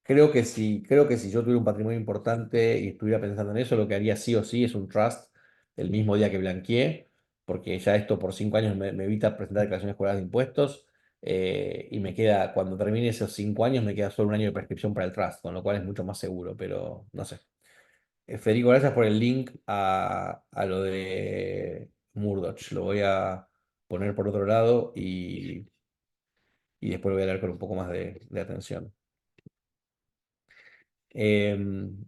Creo que si yo tuviera un patrimonio importante y estuviera pensando en eso, lo que haría sí o sí es un trust el mismo día que blanqueé, porque ya esto por 5 años me evita presentar declaraciones juradas de impuestos, y me queda, cuando termine esos 5 años, me queda solo un año de prescripción para el trust, con lo cual es mucho más seguro, pero no sé. Federico, gracias por el link a lo de Murdoch. Lo voy a poner por otro lado y después lo voy a leer con un poco más de atención.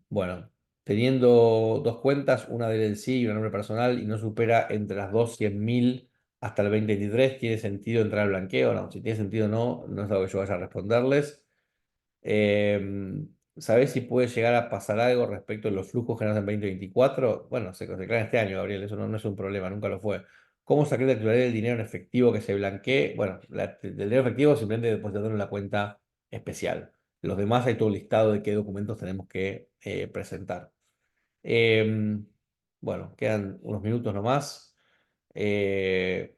Bueno, teniendo dos cuentas, una del LLC y una nombre personal, y no supera entre las dos 100.000 hasta el 2023, ¿tiene sentido entrar al blanqueo? No, si tiene sentido no es algo que yo vaya a responderles. ¿Sabés si puede llegar a pasar algo respecto a los flujos generados en 2024? Bueno, se declara este año, Gabriel, eso no es un problema, nunca lo fue. ¿Cómo sacar la titularidad del dinero en efectivo que se blanquee? Bueno, el dinero efectivo simplemente depositarlo en la cuenta especial. Los demás hay todo un listado de qué documentos tenemos que presentar. Em, bueno, quedan unos minutos nomás. Eh,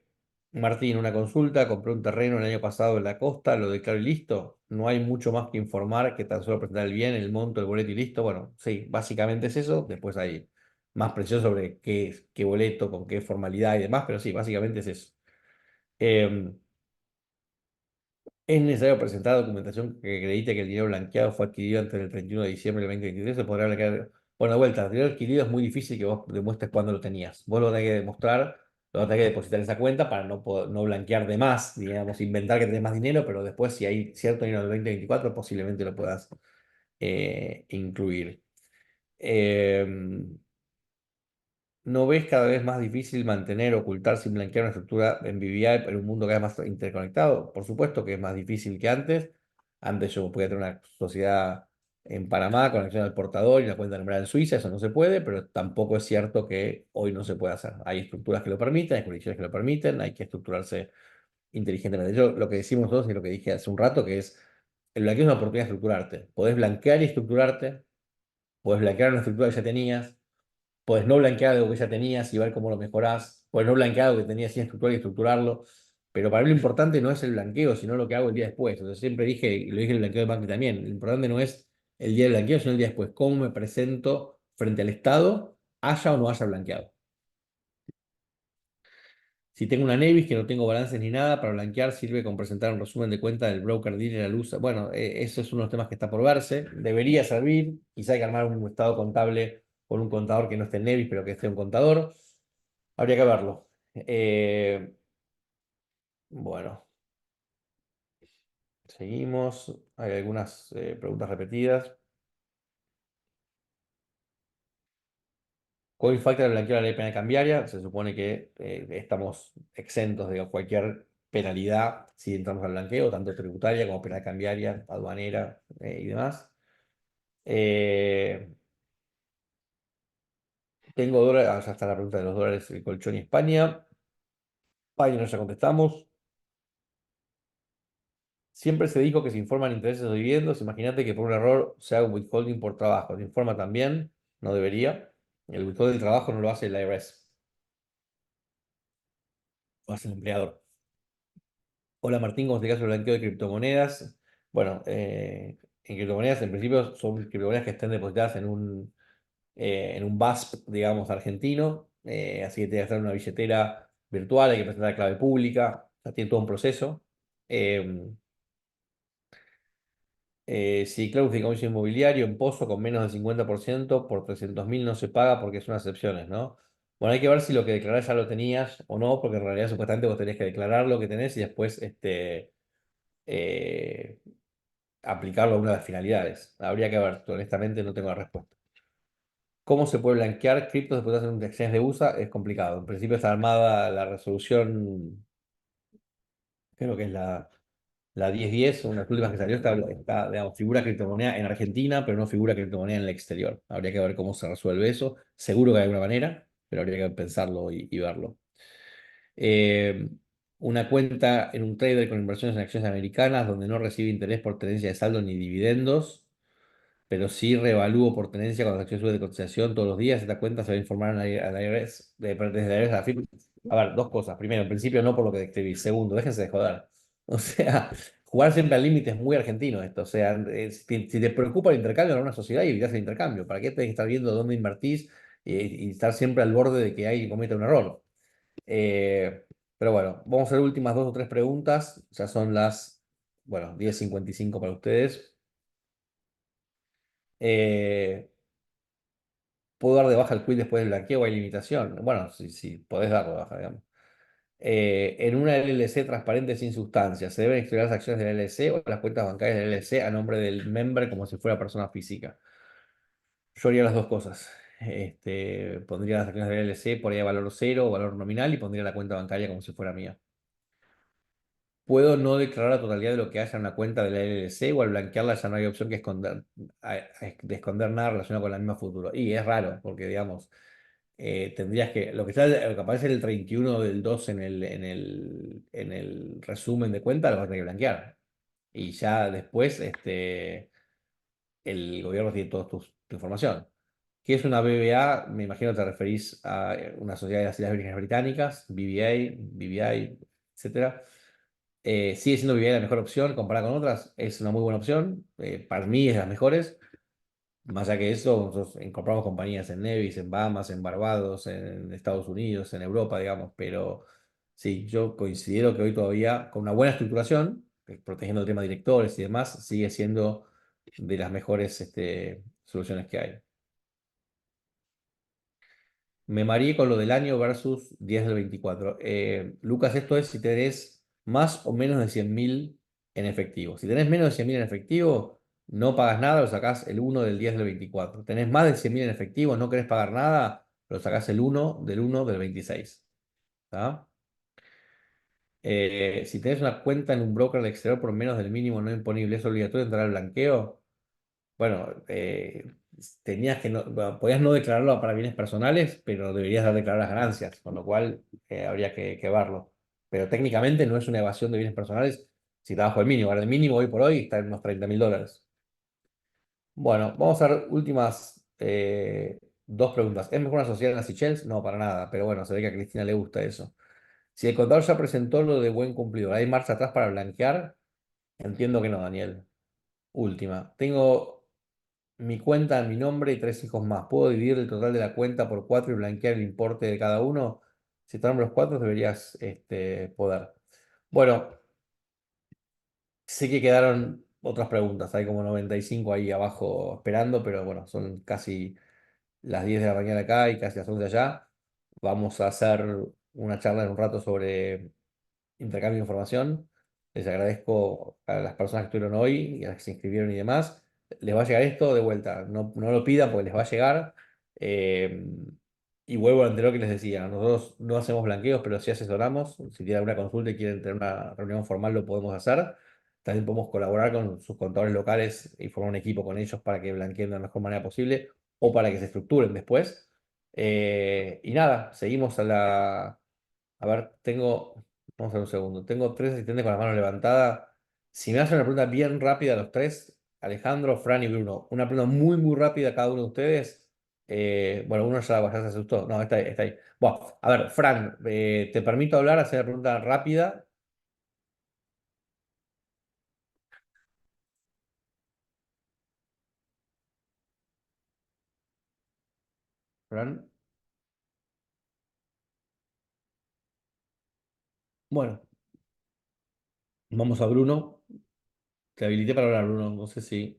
Martín, una consulta. Compré un terreno el año pasado en la costa, lo declaro y listo. No hay mucho más que informar que tan solo presentar el bien, el monto, el boleto y listo. Bueno, sí, básicamente es eso. Después hay más presión sobre qué boleto, con qué formalidad y demás, pero sí, básicamente es eso. Em, ¿Es necesario presentar documentación que acredite que el dinero blanqueado fue adquirido antes del 31 de diciembre del 2023? ¿Se podrá blanquear? Bueno, de vuelta, el dinero adquirido es muy difícil que vos demuestres cuándo lo tenías. Vos lo tenés que demostrar, lo tenés que depositar en esa cuenta para no blanquear de más, digamos, inventar que tenés más dinero, pero después, si hay cierto dinero del 2024, posiblemente lo puedas incluir. Em, ¿No ves cada vez más difícil mantener, ocultar sin blanquear una estructura en BVI en un mundo cada vez más interconectado? Por supuesto que es más difícil que antes. Antes yo podía tener una sociedad en Panamá, conexión al portador y una cuenta numerada en Suiza, eso no se puede, pero tampoco es cierto que hoy no se puede hacer. Hay estructuras que lo permiten, hay jurisdicciones que lo permiten, hay que estructurarse inteligentemente. Yo lo que decimos nosotros y lo que dije hace un rato, que es, el blanqueo es una oportunidad de estructurarte. Podés blanquear y estructurarte, podés blanquear una estructura que ya tenías. Puedes no blanquear algo que ya tenías y ver cómo lo mejorás. Puedes no blanquear algo que tenías sin estructurar y estructurarlo. Pero para mí lo importante no es el blanqueo, sino lo que hago el día después. Entonces siempre dije, y lo dije en el blanqueo de marketing también, lo importante no es el día del blanqueo, sino el día después. Cómo me presento frente al Estado, haya o no haya blanqueado. Si tengo una Nevis que no tengo balances ni nada, para blanquear sirve con presentar un resumen de cuenta del broker dealer al uso. Bueno, eso es uno de los temas que está por verse. Debería servir. Quizá hay que armar un estado contable con un contador que no esté en Nevis, pero que esté un contador. Habría que verlo. Bueno, seguimos. Hay algunas preguntas repetidas. ¿Cuál impacta el blanqueo de la ley penal cambiaria? Se supone que estamos exentos de cualquier penalidad si entramos al blanqueo, tanto tributaria como penal cambiaria, aduanera y demás. Eh, Tengo dólares, ya está la pregunta de los dólares, el colchón y España. España no ya contestamos. Siempre se dijo que se informan intereses o dividendos. Imagínate que por un error se haga un withholding por trabajo. ¿Se informa también? No debería. El withholding del trabajo no lo hace el IRS, lo hace el empleador. Hola Martín, ¿cómo te caso el blanqueo de criptomonedas? Bueno, en criptomonedas en principio son criptomonedas que estén depositadas en un BASP, digamos, argentino. Así que tiene que estar en una billetera virtual, hay que presentar la clave pública, o sea, tiene todo un proceso. Eh, si claro, un fideicomiso inmobiliario en Pozo con menos del 50% por 300.000 no se paga porque son excepciones, ¿no? Bueno, hay que ver si lo que declarás ya lo tenías o no, porque en realidad supuestamente vos tenés que declarar lo que tenés y después eh, aplicarlo a una de las finalidades. Habría que ver, honestamente no tengo la respuesta. ¿Cómo se puede blanquear criptos después de hacer un exchange de USA? Es complicado. En principio está armada la resolución, creo que es la 1010, una de las últimas que salió, digamos, figura criptomoneda en Argentina, pero no figura criptomoneda en el exterior. Habría que ver cómo se resuelve eso. Seguro que hay alguna manera, pero habría que pensarlo y verlo. Eh, una cuenta en un trader con inversiones en acciones americanas donde no recibe interés por tenencia de saldo ni dividendos, pero sí revalúo por tenencia cuando la acción sube de cotización todos los días. Esta cuenta se va a informar a la IRS, desde la IRS a la FIP. A ver, dos cosas. Primero, en principio no por lo que describí. Segundo, déjense de joder. O sea, jugar siempre al límite es muy argentino esto. O sea, si te preocupa el intercambio en una sociedad y evitas el intercambio, ¿para qué tenés que estar viendo dónde invertís y estar siempre al borde de que alguien cometa un error? Eh, pero bueno, vamos a hacer últimas dos o tres preguntas. Ya son las, bueno, 10:55 para ustedes. Eh, ¿Puedo dar de baja el quit después del blanqueo o hay limitación? Bueno, si podés darlo de baja, digamos. En una LLC transparente sin sustancia, ¿se deben extraer las acciones de la LLC o las cuentas bancarias de la LLC a nombre del member como si fuera persona física? Yo haría las dos cosas. Pondría las acciones de la LLC por ahí a valor cero o valor nominal y pondría la cuenta bancaria como si fuera mía. ¿Puedo no declarar la totalidad de lo que haya en la cuenta de la LLC o al blanquearla ya no hay opción que esconder, de esconder nada relacionado con la misma futuro? Y es raro, porque digamos, tendrías que, lo que aparece en el 31 del 2 en el resumen de cuenta, lo vas a tener que blanquear. Y ya después, el gobierno tiene toda tu información. ¿Qué es una BBA? Me imagino que te referís a una sociedad de las Islas Vírgenes Británicas, BVI, etcétera. Sigue siendo BBVA la mejor opción comparada con otras. Es una muy buena opción. Para mí es de las mejores. Más allá que eso, nosotros compramos compañías en Nevis, en Bahamas, en Barbados, en Estados Unidos, en Europa, digamos. Pero sí, yo considero que hoy todavía, con una buena estructuración, protegiendo el tema de directores y demás, sigue siendo de las mejores soluciones que hay. Me mareé con lo del año versus 10 del 24. Lucas, esto es si tenés más o menos de 100.000 en efectivo. Si tenés menos de 100.000 en efectivo, no pagas nada, lo sacás el 1 del 10 del 24. Tenés más de 100.000 en efectivo, no querés pagar nada, lo sacás el 1 del 26. ¿Tá? Si tenés una cuenta en un broker al exterior por menos del mínimo no imponible, ¿es obligatorio entrar al blanqueo? Bueno, tenías que no, bueno, podías no declararlo para bienes personales, pero deberías dar declarar las ganancias, con lo cual habría que verlo. Pero técnicamente no es una evasión de bienes personales si está bajo el mínimo. Ahora, el mínimo hoy por hoy está en unos $30.000. Bueno, vamos a ver últimas dos preguntas. ¿Es mejor una sociedad en las Seychelles? No, para nada, pero bueno, se ve que a Cristina le gusta eso. Si el contador ya presentó lo de buen cumplidor, ¿hay marcha atrás para blanquear? Entiendo que no, Daniel. Última. Tengo mi cuenta a mi nombre y tres hijos más. ¿Puedo dividir el total de la cuenta por cuatro y blanquear el importe de cada uno? Si están los cuatro, deberías poder. Bueno, sé que quedaron otras preguntas. Hay como 95 ahí abajo esperando, pero bueno, son casi las 10 de la mañana acá y casi las 11 allá. Vamos a hacer una charla en un rato sobre intercambio de información. Les agradezco a las personas que estuvieron hoy y a las que se inscribieron y demás. Les va a llegar esto de vuelta. No, no lo pidan porque les va a llegar. Eh, y vuelvo al anterior que les decía. Nosotros no hacemos blanqueos, pero sí asesoramos. Si tienen alguna consulta y quieren tener una reunión formal, lo podemos hacer. También podemos colaborar con sus contadores locales y formar un equipo con ellos para que blanqueen de la mejor manera posible o para que se estructuren después. Y nada, seguimos a la... A ver, vamos a ver un segundo. Tengo tres asistentes con las manos levantadas. Si me hacen una pregunta bien rápida a los tres, Alejandro, Fran y Bruno, una pregunta muy, muy rápida a cada uno de ustedes. Bueno, uno ya se asustó. No, está ahí, está ahí. Bueno, a ver, Fran, te permito hablar, hacer la pregunta rápida. Fran. Bueno, vamos a Bruno. Te habilité para hablar, Bruno. No sé si.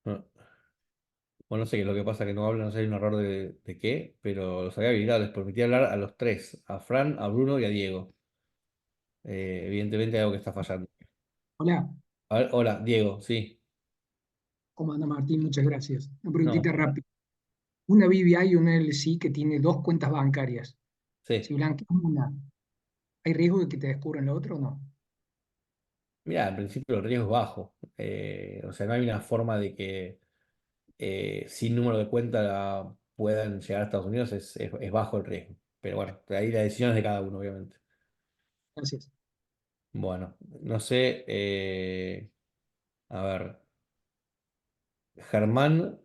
No. Bueno, no sé qué es lo que pasa que no hablan, no sé si hay un error de qué, pero los había habilitado. Les permití hablar a los tres: a Fran, a Bruno y a Diego. Evidentemente hay algo que está fallando. Hola, A ver, hola, Diego, sí. ¿cómo anda Martín? Muchas gracias. Una No, preguntita rápida. Una BVI y una LSI que tiene dos cuentas bancarias. Si sí. blanqueas una, ¿hay riesgo de que te descubran la otra o no? Mira, en principio el riesgo es bajo. O sea, no hay una forma de que sin número de cuenta puedan llegar a Estados Unidos, es bajo el riesgo. Pero bueno, ahí la decisión es de cada uno, obviamente. Gracias. Bueno, no sé, a ver, Germán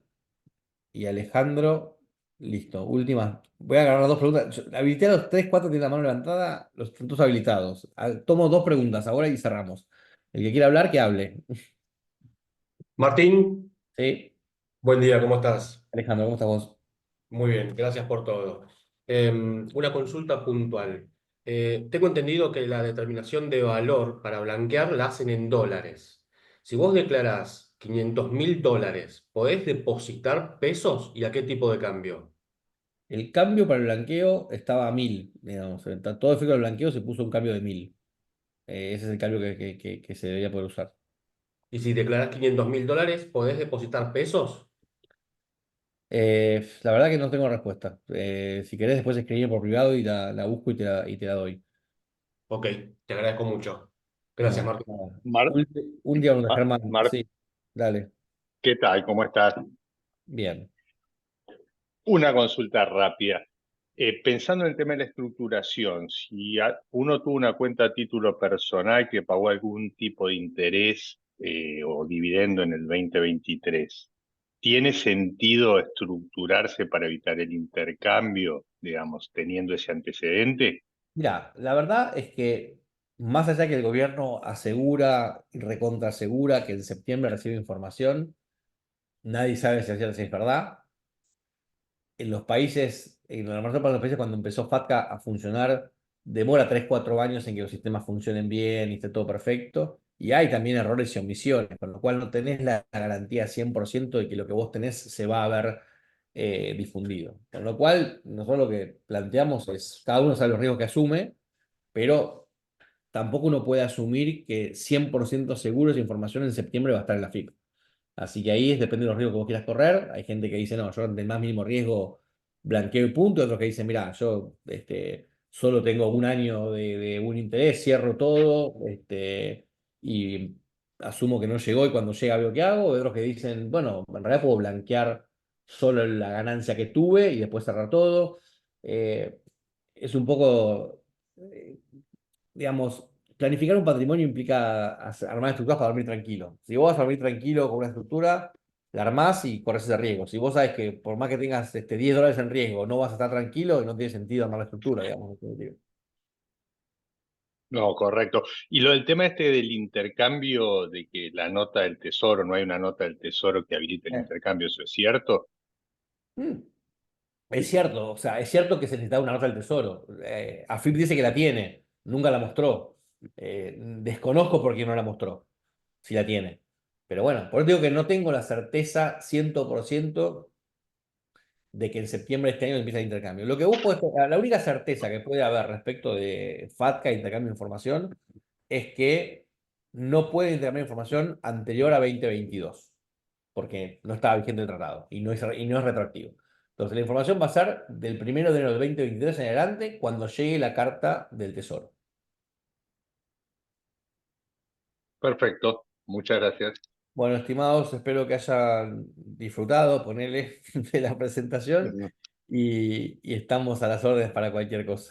y Alejandro, listo, última. Voy a agarrar dos preguntas. Habilité a los tres, cuatro tienen la mano levantada, los dos habilitados. Tomo dos preguntas ahora y cerramos. El que quiera hablar, que hable. Martín, Sí, buen día, ¿cómo estás? Alejandro, ¿cómo estás vos? Muy bien, gracias por todo. Una consulta puntual. Tengo entendido que la determinación de valor para blanquear la hacen en dólares. Si vos declarás $500.000, ¿podés depositar pesos y a qué tipo de cambio? El cambio para el blanqueo estaba a 1000, digamos. Todo efecto del blanqueo se puso un cambio de 1000. Ese es el cambio que se debería poder usar. Y si declarás $500.000, ¿podés depositar pesos? La verdad que no tengo respuesta. Si querés, después escribir por privado y la busco y te la doy. Ok, te agradezco mucho. Gracias, No, Martín. nada. Mar, Un día con Germán. Mar, Sí, dale. ¿qué tal? ¿Cómo estás? Bien. Una consulta rápida. Pensando en el tema de la estructuración, si uno tuvo una cuenta a título personal que pagó algún tipo de interés o dividendo en el 2023, ¿tiene sentido estructurarse para evitar el intercambio, digamos, teniendo ese antecedente? Mira, la verdad es que más allá que el gobierno asegura y recontra asegura que en septiembre recibe información, nadie sabe si es verdad. En los países, en la mayor parte de los países, cuando empezó FATCA a funcionar, demora 3 4 años en que los sistemas funcionen bien y esté todo perfecto. Y hay también errores y omisiones, con lo cual no tenés la garantía 100% de que lo que vos tenés se va a ver difundido. Con lo cual, nosotros lo que planteamos es, cada uno sabe los riesgos que asume, pero tampoco uno puede asumir que 100% seguro esa información en septiembre va a estar en la FIP. Así que ahí depende de los riesgos que vos quieras correr. Hay gente que dice, no, yo ante el más mínimo riesgo blanqueo y punto. Otros que dicen, mira, yo solo tengo un año de un interés, cierro todo y asumo que no llegó y cuando llega veo qué hago. Otros que dicen, bueno, en realidad puedo blanquear solo la ganancia que tuve y después cerrar todo. Eh, es un poco, digamos, planificar un patrimonio implica armar estructuras para dormir tranquilo. Si vos vas a dormir tranquilo con una estructura, la armás y corres ese riesgo. Si vos sabes que por más que tengas $10 en riesgo, no vas a estar tranquilo y no tiene sentido armar la estructura, digamos. En definitiva. No, correcto. Y lo del tema este del intercambio, de que la nota del tesoro, no hay una nota del tesoro que habilite el Eh, intercambio, ¿eso es cierto? mm, Es cierto, o sea, es cierto que se necesita una nota del tesoro. AFIP dice que la tiene, nunca la mostró. Desconozco por qué no la mostró, si la tiene. Pero bueno, por eso digo que no tengo la certeza 100% de que en septiembre de este año empieza el intercambio. Lo que vos podés, la única certeza que puede haber respecto de FATCA, intercambio de información, es que no puede intercambiar información anterior a 2022, porque no estaba vigente el tratado y no es retroactivo. Entonces, la información va a ser del 1 de enero del 2023 en adelante, cuando llegue la carta del Tesoro. Perfecto, muchas gracias. Bueno, estimados, espero que hayan disfrutado, ponele, de la presentación y estamos a las órdenes para cualquier cosa.